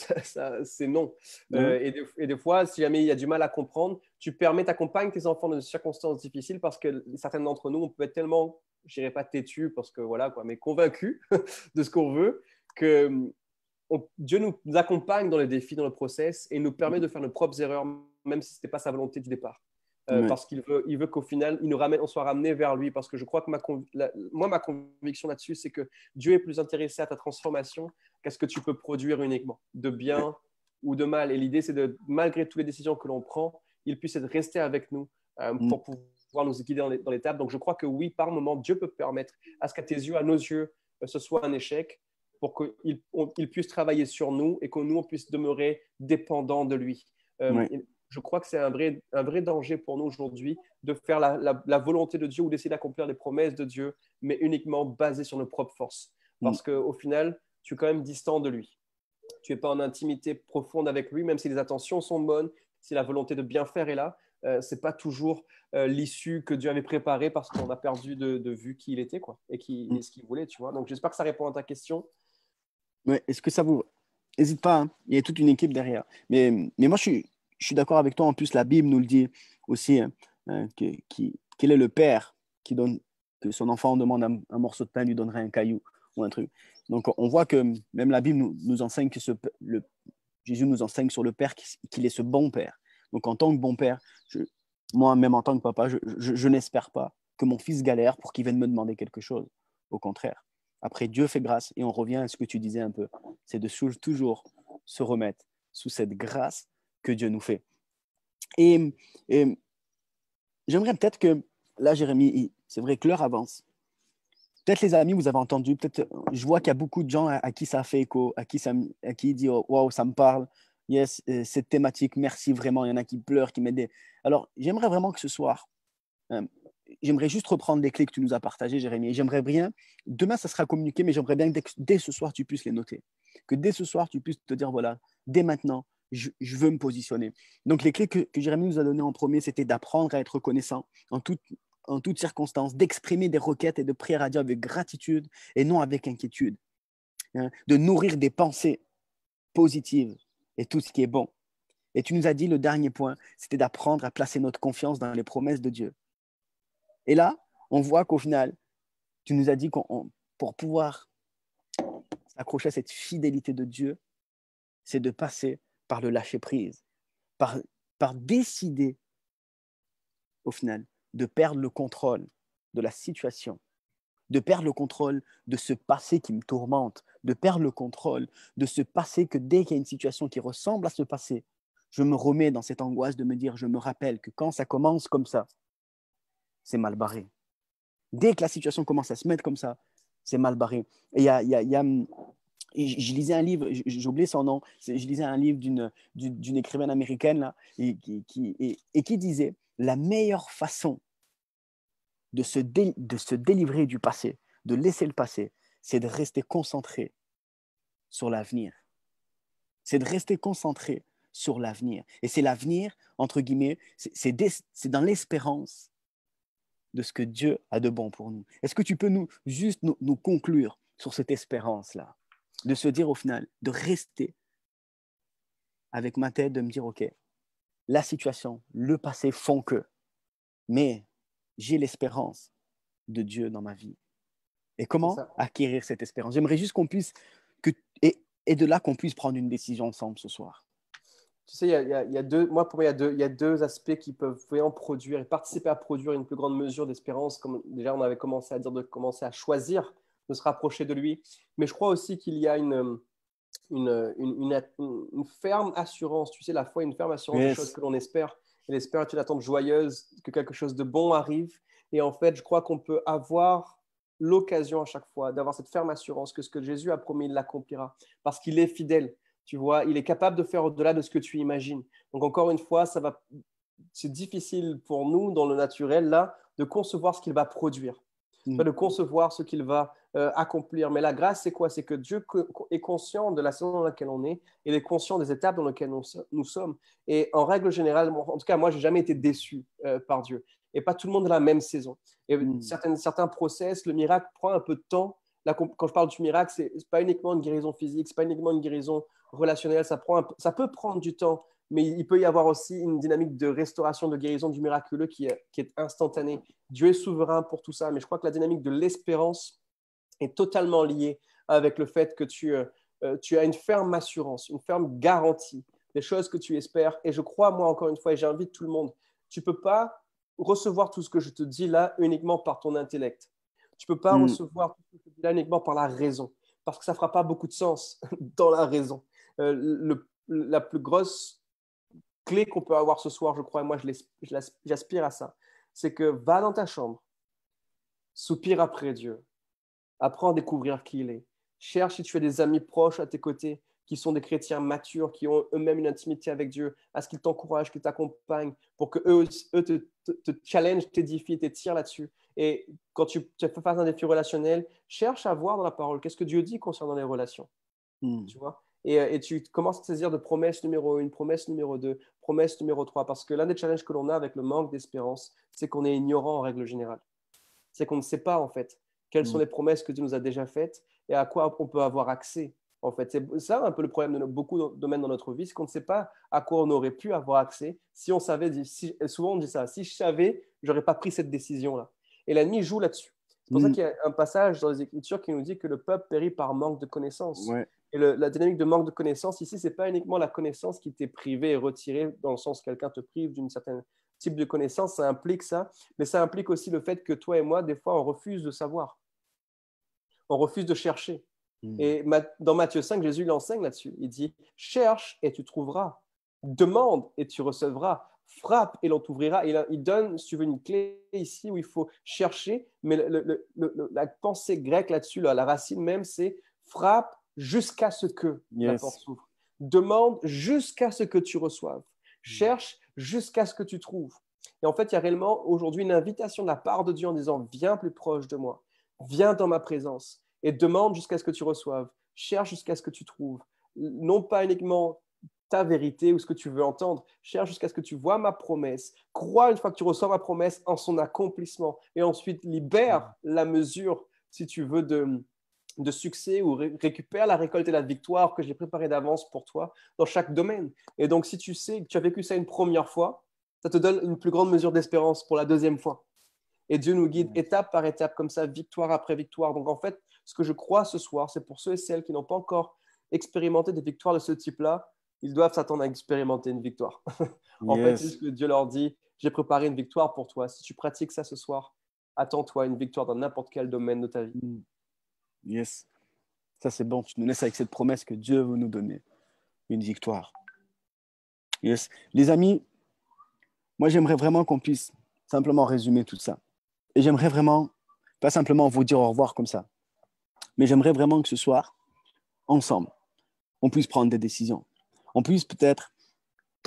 c'est non. Et des fois, si jamais il y a du mal à comprendre, tu t'accompagnes tes enfants dans des circonstances difficiles parce que certains d'entre nous, on peut être tellement, je dirais pas têtu parce que voilà quoi, mais convaincus de ce qu'on veut que Dieu nous accompagne dans les défis, dans le process et nous permet de faire nos propres erreurs, même si ce n'était pas sa volonté du départ. Parce qu'il veut qu'au final, on soit ramené vers lui. Parce que je crois que ma conviction là-dessus, c'est que Dieu est plus intéressé à ta transformation qu'à ce que tu peux produire uniquement, de bien ou de mal. Et l'idée, c'est de, malgré toutes les décisions que l'on prend, il puisse rester avec nous pour pouvoir nous guider dans l'étape. Donc, je crois que oui, par moment, Dieu peut permettre à ce qu'à tes yeux, à nos yeux, ce soit un échec pour qu'il puisse travailler sur nous et que nous, on puisse demeurer dépendants de lui. Je crois que c'est un vrai danger pour nous aujourd'hui de faire la volonté de Dieu ou d'essayer d'accomplir les promesses de Dieu, mais uniquement basé sur nos propres forces. Parce qu'au final, tu es quand même distant de lui. Tu n'es pas en intimité profonde avec lui, même si les intentions sont bonnes, si la volonté de bien faire est là. Ce n'est pas toujours l'issue que Dieu avait préparée parce qu'on a perdu de vue qui il était quoi, et ce qu'il voulait. Tu vois. Donc, j'espère que ça répond à ta question. Ouais, est-ce que ça vous... N'hésite pas, hein. Il y a toute une équipe derrière. Mais moi, je suis d'accord avec toi. En plus, la Bible nous le dit aussi, quel est le père qui donne, que son enfant demande un morceau de pain, lui donnerait un caillou ou un truc. Donc, on voit que même la Bible nous enseigne que Jésus nous enseigne sur le père qu'il est ce bon père. Donc, en tant que bon père, moi, même en tant que papa, je n'espère pas que mon fils galère pour qu'il vienne me demander quelque chose. Au contraire. Après, Dieu fait grâce et on revient à ce que tu disais un peu. C'est de toujours se remettre sous cette grâce que Dieu nous fait. Et j'aimerais peut-être que, là, Jérémie, c'est vrai que l'heure avance. Peut-être les amis, vous avez entendu, peut-être, je vois qu'il y a beaucoup de gens à qui ça fait écho, à qui dit oh, wow, ça me parle. Yes, cette thématique, merci vraiment. Il y en a qui pleurent, qui m'aident. Alors, j'aimerais vraiment que ce soir, j'aimerais juste reprendre les clés que tu nous as partagées, Jérémy. Et j'aimerais bien, demain, ça sera communiqué, mais j'aimerais bien que dès ce soir, tu puisses les noter. Que dès ce soir, tu puisses te dire, voilà, dès maintenant, je veux me positionner. Donc, les clés que Jérémy nous a données en premier, c'était d'apprendre à être reconnaissant en toutes circonstances, d'exprimer des requêtes et de prières à Dieu avec gratitude et non avec inquiétude. Hein, de nourrir des pensées positives et tout ce qui est bon. Et tu nous as dit, le dernier point, c'était d'apprendre à placer notre confiance dans les promesses de Dieu. Et là, on voit qu'au final, tu nous as dit pour pouvoir s'accrocher à cette fidélité de Dieu, c'est de passer par le lâcher-prise, par décider, au final, de perdre le contrôle de la situation, de perdre le contrôle de ce passé qui me tourmente, de perdre le contrôle de ce passé que dès qu'il y a une situation qui ressemble à ce passé, je me remets dans cette angoisse de me dire, je me rappelle que quand ça commence comme ça, c'est mal barré. Dès que la situation commence à se mettre comme ça, c'est mal barré. Et je lisais un livre, j'ai oublié son nom, je lisais un livre d'une écrivaine américaine là, et qui disait la meilleure façon de se délivrer du passé, de laisser le passé, c'est de rester concentré sur l'avenir. C'est de rester concentré sur l'avenir. Et c'est l'avenir, entre guillemets, c'est dans l'espérance de ce que Dieu a de bon pour nous. Est-ce que tu peux nous conclure sur cette espérance-là, de se dire au final, de rester avec ma tête, de me dire, OK, la situation, le passé font que, mais j'ai l'espérance de Dieu dans ma vie. Et comment acquérir cette espérance? J'aimerais juste qu'on puisse, et de là qu'on puisse prendre une décision ensemble ce soir. Tu sais, pour moi, il y a deux aspects qui peuvent vraiment produire et participer à produire une plus grande mesure d'espérance, comme déjà on avait commencé à dire, de commencer à choisir de se rapprocher de lui. Mais je crois aussi qu'il y a une ferme assurance, tu sais, la foi, une ferme assurance des choses que l'on espère. Et l'espérance est une attente joyeuse, que quelque chose de bon arrive. Et en fait, je crois qu'on peut avoir l'occasion à chaque fois d'avoir cette ferme assurance que ce que Jésus a promis, il l'accomplira. Parce qu'il est fidèle. Tu vois, il est capable de faire au-delà de ce que tu imagines. Donc, encore une fois, c'est difficile pour nous, dans le naturel, là, de concevoir ce qu'il va produire, de concevoir ce qu'il va accomplir. Mais la grâce, c'est quoi? C'est que Dieu est conscient de la saison dans laquelle on est, il est conscient des étapes dans lesquelles nous sommes. Et en règle générale, en tout cas, moi, je n'ai jamais été déçu par Dieu. Et pas tout le monde a la même saison. Et certains process, le miracle prend un peu de temps. Là, quand je parle du miracle, ce n'est pas uniquement une guérison physique, ce n'est pas uniquement une guérison relationnelle, ça peut prendre du temps, mais il peut y avoir aussi une dynamique de restauration, de guérison du miraculeux qui est instantanée. Dieu est souverain pour tout ça, mais je crois que la dynamique de l'espérance est totalement liée avec le fait que tu as une ferme assurance, une ferme garantie des choses que tu espères. Et je crois, moi, encore une fois, et j'invite tout le monde, tu ne peux pas recevoir tout ce que je te dis là uniquement par ton intellect. Tu ne peux pas recevoir tout ce que je te dis là uniquement par la raison, parce que ça ne fera pas beaucoup de sens dans la raison. La plus grosse clé qu'on peut avoir ce soir, je crois, et moi j'aspire à ça, c'est que va dans ta chambre, soupire après Dieu, apprends à découvrir qui il est, cherche si tu as des amis proches à tes côtés qui sont des chrétiens matures, qui ont eux-mêmes une intimité avec Dieu, à ce qu'ils t'encouragent, qu'ils t'accompagnent, pour que eux te challenge, t'édifient, t'étirent là-dessus. Et quand tu fais face à un défi relationnel, cherche à voir dans la parole qu'est-ce que Dieu dit concernant les relations. Tu vois? Et tu commences à te saisir de promesse numéro 1, promesse numéro 2, promesse numéro 3, parce que l'un des challenges que l'on a avec le manque d'espérance, c'est qu'on est ignorant en règle générale. C'est qu'on ne sait pas, en fait, quelles sont les promesses que Dieu nous a déjà faites et à quoi on peut avoir accès. En fait, c'est ça un peu le problème de beaucoup de domaines dans notre vie, c'est qu'on ne sait pas à quoi on aurait pu avoir accès si on savait. Souvent, on dit ça, si je savais, je n'aurais pas pris cette décision-là. Et l'ennemi joue là-dessus. C'est pour ça qu'il y a un passage dans les Écritures qui nous dit que le peuple périt par manque de connaissance. Ouais. Et la dynamique de manque de connaissance, ici, ce n'est pas uniquement la connaissance qui t'est privée et retirée, dans le sens que quelqu'un te prive d'une certaine type de connaissance, ça implique ça, mais ça implique aussi le fait que toi et moi, des fois, on refuse de savoir. On refuse de chercher. Et dans Matthieu 5, Jésus l'enseigne là-dessus. Il dit, cherche et tu trouveras. Demande et tu recevras. Frappe et l'on t'ouvrira. Il donne, si tu veux, une clé ici où il faut chercher, mais la pensée grecque là-dessus, la racine même, c'est frappe jusqu'à ce que la porte s'ouvre. Demande jusqu'à ce que tu reçoives. Cherche jusqu'à ce que tu trouves. Et en fait, il y a réellement aujourd'hui une invitation de la part de Dieu en disant, viens plus proche de moi, viens dans ma présence et demande jusqu'à ce que tu reçoives, cherche jusqu'à ce que tu trouves. Non pas uniquement ta vérité ou ce que tu veux entendre, cherche jusqu'à ce que tu vois ma promesse, crois une fois que tu reçois ma promesse en son accomplissement et ensuite libère la mesure, si tu veux, de succès ou récupère la récolte et la victoire que j'ai préparée d'avance pour toi dans chaque domaine. Et donc, si tu sais que tu as vécu ça une première fois, ça te donne une plus grande mesure d'espérance pour la deuxième fois. Et Dieu nous guide étape par étape, comme ça, victoire après victoire. Donc, en fait, ce que je crois ce soir, c'est pour ceux et celles qui n'ont pas encore expérimenté des victoires de ce type-là, ils doivent s'attendre à expérimenter une victoire. En fait, c'est Yes. juste que Dieu leur dit, j'ai préparé une victoire pour toi. Si tu pratiques ça ce soir, attends-toi une victoire dans n'importe quel domaine de ta vie. Yes. Ça, c'est bon. Tu nous laisses avec cette promesse que Dieu veut nous donner une victoire. Yes. Les amis, moi, j'aimerais vraiment qu'on puisse simplement résumer tout ça. Et j'aimerais vraiment, pas simplement vous dire au revoir comme ça, mais j'aimerais vraiment que ce soir, ensemble, on puisse prendre des décisions. On puisse peut-être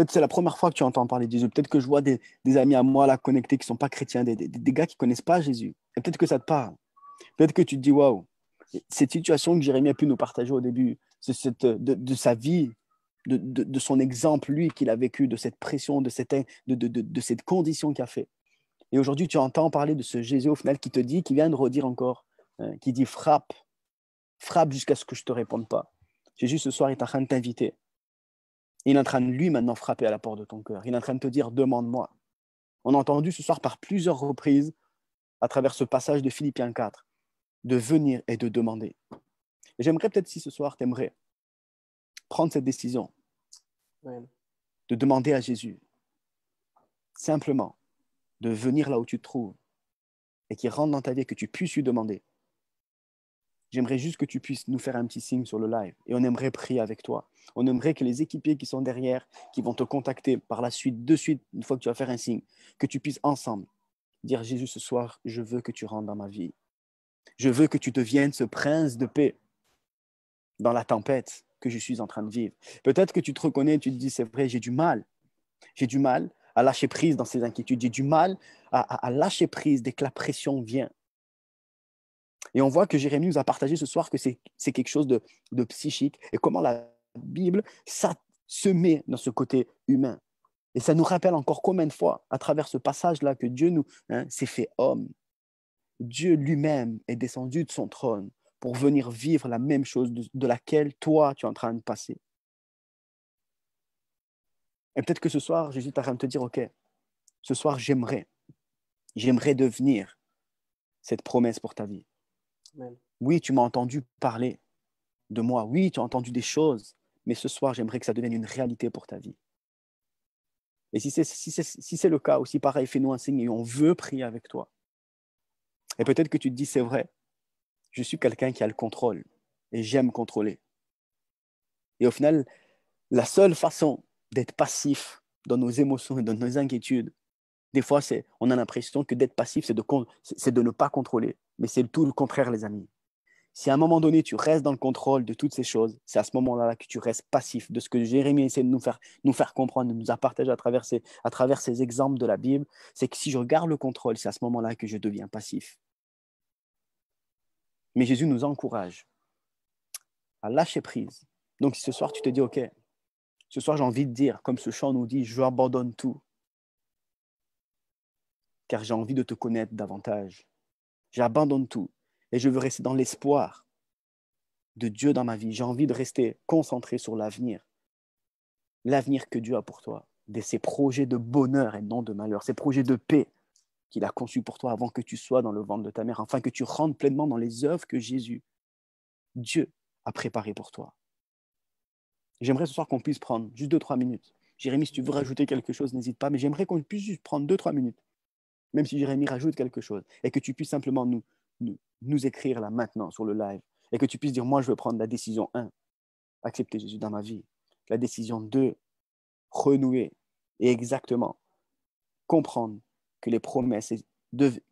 c'est la première fois que tu entends parler de Jésus. Peut-être que je vois des amis à moi là connectés qui ne sont pas chrétiens, des gars qui ne connaissent pas Jésus. Et peut-être que ça te parle. Peut-être que tu te dis, waouh, cette situation que Jérémie a pu nous partager au début, c'est de sa vie, de son exemple, lui, qu'il a vécu, de cette pression, de cette condition qu'il a fait. Et aujourd'hui, tu entends parler de ce Jésus au final qui te dit, qui vient de redire encore, hein, qui dit frappe jusqu'à ce que je ne te réponde pas. Jésus, ce soir, il est en train de t'inviter. Il est en train de, lui, maintenant, frapper à la porte de ton cœur. Il est en train de te dire, demande-moi. On a entendu ce soir par plusieurs reprises, à travers ce passage de Philippiens 4, de venir et de demander. Et j'aimerais peut-être si ce soir, tu aimerais prendre cette décision de demander à Jésus, simplement, de venir là où tu te trouves et qu'il rentre dans ta vie et que tu puisses lui demander. J'aimerais juste que tu puisses nous faire un petit signe sur le live et on aimerait prier avec toi. On aimerait que les équipiers qui sont derrière, qui vont te contacter par la suite, de suite, une fois que tu vas faire un signe, que tu puisses ensemble dire Jésus, ce soir, je veux que tu rentres dans ma vie. Je veux que tu deviennes ce prince de paix dans la tempête que je suis en train de vivre. Peut-être que tu te reconnais, tu te dis, c'est vrai, j'ai du mal. J'ai du mal à lâcher prise dans ces inquiétudes. J'ai du mal à lâcher prise dès que la pression vient. Et on voit que Jérémie nous a partagé ce soir que c'est quelque chose de psychique et comment la Bible, ça se met dans ce côté humain. Et ça nous rappelle encore combien de fois, à travers ce passage-là, que Dieu s'est fait homme. Dieu lui-même est descendu de son trône pour venir vivre la même chose de laquelle toi, tu es en train de passer. Et peut-être que ce soir, Jésus est en train de te dire, OK, ce soir, j'aimerais devenir cette promesse pour ta vie. Amen. Oui, tu m'as entendu parler de moi. Oui, tu as entendu des choses, mais ce soir, j'aimerais que ça devienne une réalité pour ta vie. Et si c'est le cas, aussi pareil, fais-nous un signe et on veut prier avec toi. Et peut-être que tu te dis, c'est vrai, je suis quelqu'un qui a le contrôle et j'aime contrôler. Et au final, la seule façon d'être passif dans nos émotions et dans nos inquiétudes, des fois, on a l'impression que d'être passif, c'est de ne pas contrôler. Mais c'est tout le contraire, les amis. Si à un moment donné, tu restes dans le contrôle de toutes ces choses, c'est à ce moment-là que tu restes passif de ce que Jérémie essaie de nous faire comprendre, de nous a partagé à travers ces exemples de la Bible. C'est que si je garde le contrôle, c'est à ce moment-là que je deviens passif. Mais Jésus nous encourage à lâcher prise. Donc, si ce soir, tu te dis, OK, ce soir, j'ai envie de dire, comme ce chant nous dit, je abandonne tout, car j'ai envie de te connaître davantage. J'abandonne tout et je veux rester dans l'espoir de Dieu dans ma vie. J'ai envie de rester concentré sur l'avenir que Dieu a pour toi, de ses projets de bonheur et non de malheur, ses projets de paix qu'il a conçus pour toi avant que tu sois dans le ventre de ta mère, afin que tu rentres pleinement dans les œuvres que Dieu, a préparées pour toi. J'aimerais ce soir qu'on puisse prendre juste 2-3 minutes. Jérémie, si tu veux rajouter quelque chose, n'hésite pas, mais j'aimerais qu'on puisse juste prendre 2-3 minutes, même si Jérémie rajoute quelque chose, et que tu puisses simplement nous écrire là maintenant sur le live, et que tu puisses dire, moi je veux prendre la décision 1, accepter Jésus dans ma vie, la décision 2, renouer et exactement comprendre que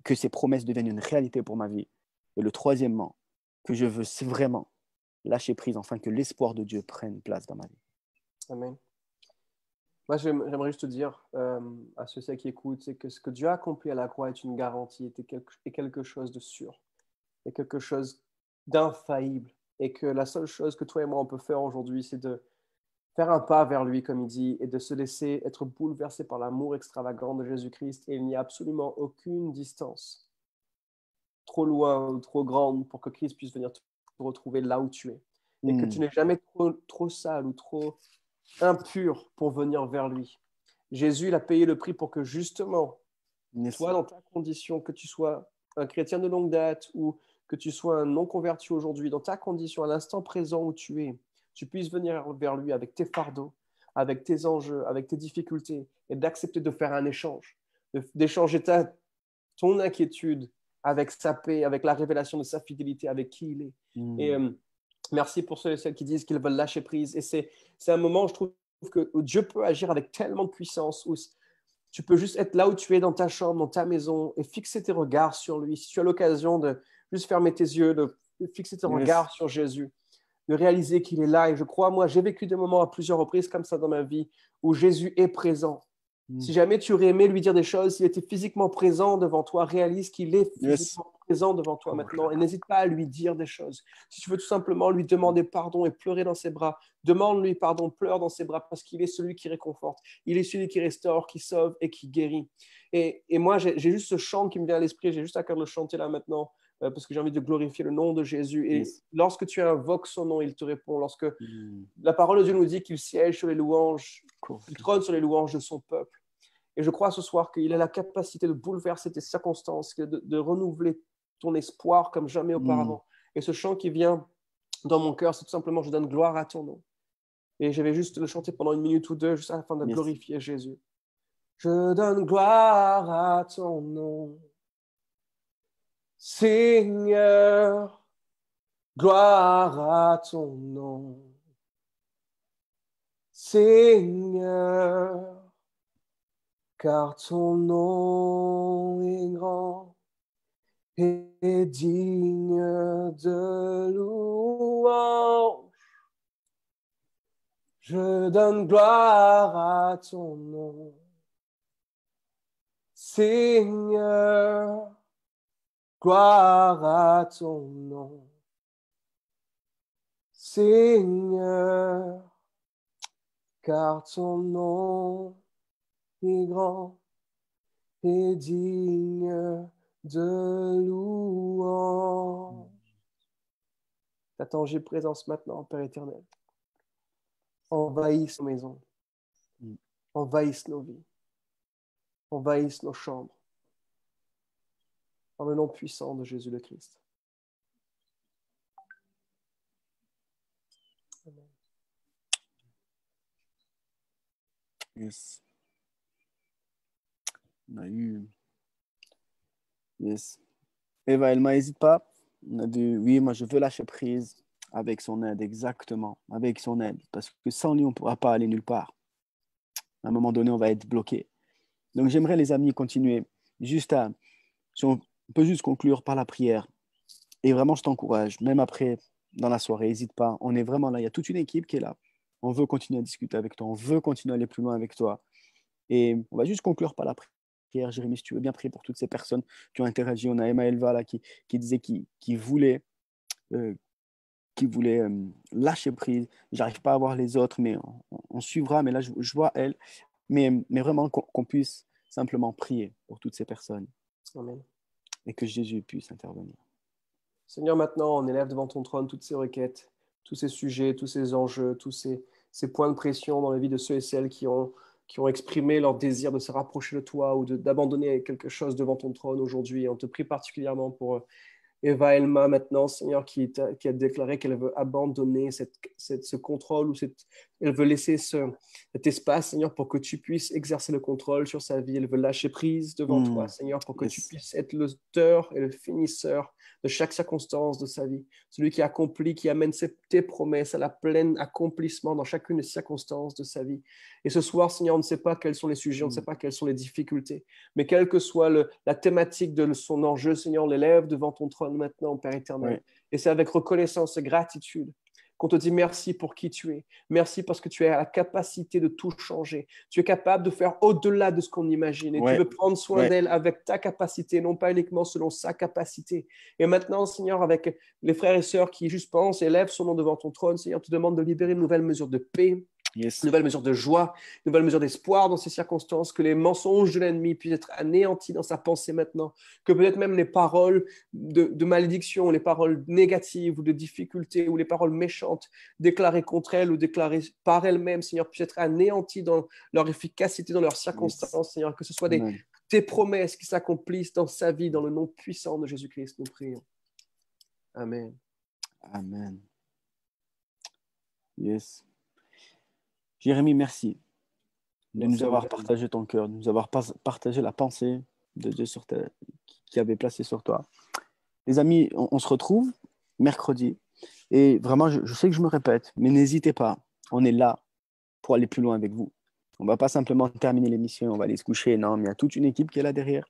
que ces promesses deviennent une réalité pour ma vie, et le troisièmement, que je veux vraiment lâcher prise afin que l'espoir de Dieu prenne place dans ma vie. Amen. Moi, j'aimerais juste te dire à ceux qui écoutent, c'est que ce que Dieu a accompli à la croix est une garantie, est quelque chose de sûr, est quelque chose d'infaillible. Et que la seule chose que toi et moi, on peut faire aujourd'hui, c'est de faire un pas vers lui, comme il dit, et de se laisser être bouleversé par l'amour extravagant de Jésus-Christ. Et il n'y a absolument aucune distance trop loin ou trop grande pour que Christ puisse venir te retrouver là où tu es. Et que tu n'es jamais trop sale ou trop impur pour venir vers lui. Jésus, il a payé le prix pour que justement, toi, dans ta condition, que tu sois un chrétien de longue date ou que tu sois un non-converti aujourd'hui, dans ta condition, à l'instant présent où tu es, tu puisses venir vers lui avec tes fardeaux, avec tes enjeux, avec tes difficultés, et d'accepter de faire un échange, d'échanger ton inquiétude avec sa paix, avec la révélation de sa fidélité, avec qui il est. Et merci pour ceux et celles qui disent qu'ils veulent lâcher prise. Et c'est un moment, je trouve, où Dieu peut agir avec tellement de puissance, où tu peux juste être là où tu es dans ta chambre, dans ta maison, et fixer tes regards sur lui. Si tu as l'occasion de juste fermer tes yeux, de fixer tes regards sur Jésus, de réaliser qu'il est là. Et je crois, moi, j'ai vécu des moments à plusieurs reprises comme ça dans ma vie, où Jésus est présent. Si jamais tu aurais aimé lui dire des choses, s'il était physiquement présent devant toi, réalise qu'il est physiquement présent devant toi maintenant et n'hésite pas à lui dire des choses. Si tu veux tout simplement lui demander pardon et pleurer dans ses bras, demande-lui pardon, pleure dans ses bras parce qu'il est celui qui réconforte, il est celui qui restaure, qui sauve et qui guérit. Et moi, j'ai juste ce chant qui me vient à l'esprit, j'ai juste à cœur de le chanter là maintenant parce que j'ai envie de glorifier le nom de Jésus. Et lorsque tu invoques son nom, il te répond. Lorsque la parole de Dieu nous dit qu'il siège sur les louanges, il trône sur les louanges de son peuple. Et je crois ce soir qu'il a la capacité de bouleverser tes circonstances, de renouveler ton espoir comme jamais auparavant. Et ce chant qui vient dans mon cœur, c'est tout simplement « Je donne gloire à ton nom ». Et je vais juste le chanter pendant 1 minute ou 2, juste afin de glorifier Jésus. Je donne gloire à ton nom, Seigneur, gloire à ton nom, Seigneur. Car ton nom est grand et digne de louange. Je donne gloire à ton nom, Seigneur, gloire à ton nom, Seigneur, car ton nom est grand et digne de louange. Ta tangible présence maintenant, Père éternel, envahisse nos maisons, envahisse nos vies, envahisse nos chambres, dans le nom puissant de Jésus le Christ. Amen. Yes. On a eu... Yes. Eva, elle n'hésite pas. On a dit, oui, moi je veux lâcher prise avec son aide, exactement, avec son aide. Parce que sans lui, on ne pourra pas aller nulle part. À un moment donné, on va être bloqué. Donc j'aimerais, les amis, continuer juste à... Si on peut juste conclure par la prière. Et vraiment, je t'encourage, même après, dans la soirée, n'hésite pas. On est vraiment là. Il y a toute une équipe qui est là. On veut continuer à discuter avec toi. On veut continuer à aller plus loin avec toi. Et on va juste conclure par la prière. Jérémie, si tu veux bien prier pour toutes ces personnes qui ont interagi. On a Emma Elva là, qui disait qu'il voulait, lâcher prise. J'arrive pas à voir les autres, mais on suivra. Mais là, je vois elle. Mais vraiment qu'on puisse simplement prier pour toutes ces personnes. Amen. Et que Jésus puisse intervenir. Seigneur, maintenant, on élève devant ton trône toutes ces requêtes, tous ces sujets, tous ces enjeux, tous ces points de pression dans la vie de ceux et celles qui ont exprimé leur désir de se rapprocher de toi ou d'abandonner quelque chose devant ton trône aujourd'hui. Et on te prie particulièrement pour Eva Elma maintenant, Seigneur, qui a déclaré qu'elle veut abandonner ce contrôle ou elle veut laisser cet espace, Seigneur, pour que tu puisses exercer le contrôle sur sa vie. Elle veut lâcher prise devant toi, Seigneur, pour que tu puisses être l'auteur et le finisseur de chaque circonstance de sa vie. Celui qui accomplit, qui amène tes promesses à la pleine accomplissement dans chacune des circonstances de sa vie. Et ce soir, Seigneur, on ne sait pas quels sont les sujets, on ne sait pas quelles sont les difficultés, mais quelle que soit la thématique de son enjeu, Seigneur, on l'élève devant ton trône maintenant, Père éternel. Oui. Et c'est avec reconnaissance et gratitude qu'on te dit merci pour qui tu es. Merci parce que tu as la capacité de tout changer. Tu es capable de faire au-delà de ce qu'on imagine. Et tu veux prendre soin d'elle avec ta capacité, non pas uniquement selon sa capacité. Et maintenant, Seigneur, avec les frères et sœurs qui juste pensent et lèvent son nom devant ton trône, Seigneur, te demande de libérer une nouvelle mesure de paix, une nouvelle mesure de joie, une nouvelle mesure d'espoir dans ces circonstances, que les mensonges de l'ennemi puissent être anéantis dans sa pensée maintenant, que peut-être même les paroles de malédiction, les paroles négatives ou de difficulté ou les paroles méchantes déclarées contre elle ou déclarées par elle-même, Seigneur, puissent être anéanties dans leur efficacité, dans leurs circonstances, Seigneur, que ce soit tes promesses qui s'accomplissent dans sa vie, dans le nom puissant de Jésus-Christ, nous prions. Amen. Amen. Yes. Jérémie, merci de nous avoir partagé ton cœur, de nous avoir partagé la pensée de Dieu qui avait placé sur toi. Les amis, on se retrouve mercredi. Et vraiment, je sais que je me répète, mais n'hésitez pas. On est là pour aller plus loin avec vous. On ne va pas simplement terminer l'émission, on va aller se coucher. Non, mais il y a toute une équipe qui est là derrière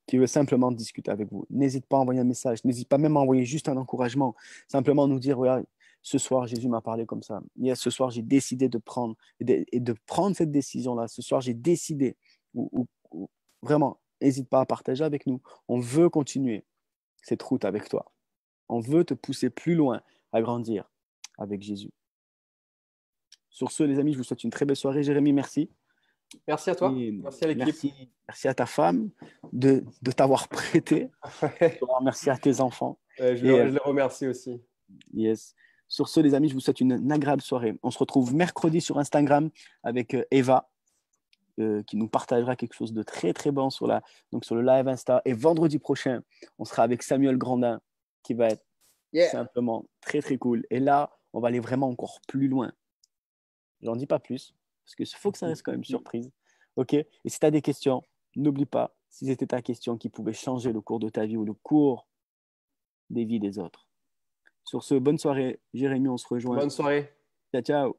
qui veut simplement discuter avec vous. N'hésite pas à envoyer un message. N'hésite pas même à envoyer juste un encouragement. Simplement nous dire, regarde, ce soir, Jésus m'a parlé comme ça. Ce soir, j'ai décidé de prendre cette décision-là. Ce soir, j'ai décidé. Vraiment, n'hésite pas à partager avec nous. On veut continuer cette route avec toi. On veut te pousser plus loin à grandir avec Jésus. Sur ce, les amis, je vous souhaite une très belle soirée. Jérémie, merci. Merci à toi. Merci à l'équipe. Merci à ta femme de t'avoir prêté. Merci à tes enfants. Je les remercie aussi. Yes. Sur ce, les amis, je vous souhaite une agréable soirée. On se retrouve mercredi sur Instagram avec Eva, qui nous partagera quelque chose de très, très bon sur le live Insta. Et vendredi prochain, on sera avec Samuel Grandin, qui va être simplement très, très cool. Et là, on va aller vraiment encore plus loin. J'en dis pas plus, parce qu'il faut que ça reste quand même surprise. OK? Et si tu as des questions, n'oublie pas, si c'était ta question qui pouvait changer le cours de ta vie ou le cours des vies des autres. Sur ce, bonne soirée, Jérémie, on se rejoint. Bonne soirée. Ciao, ciao.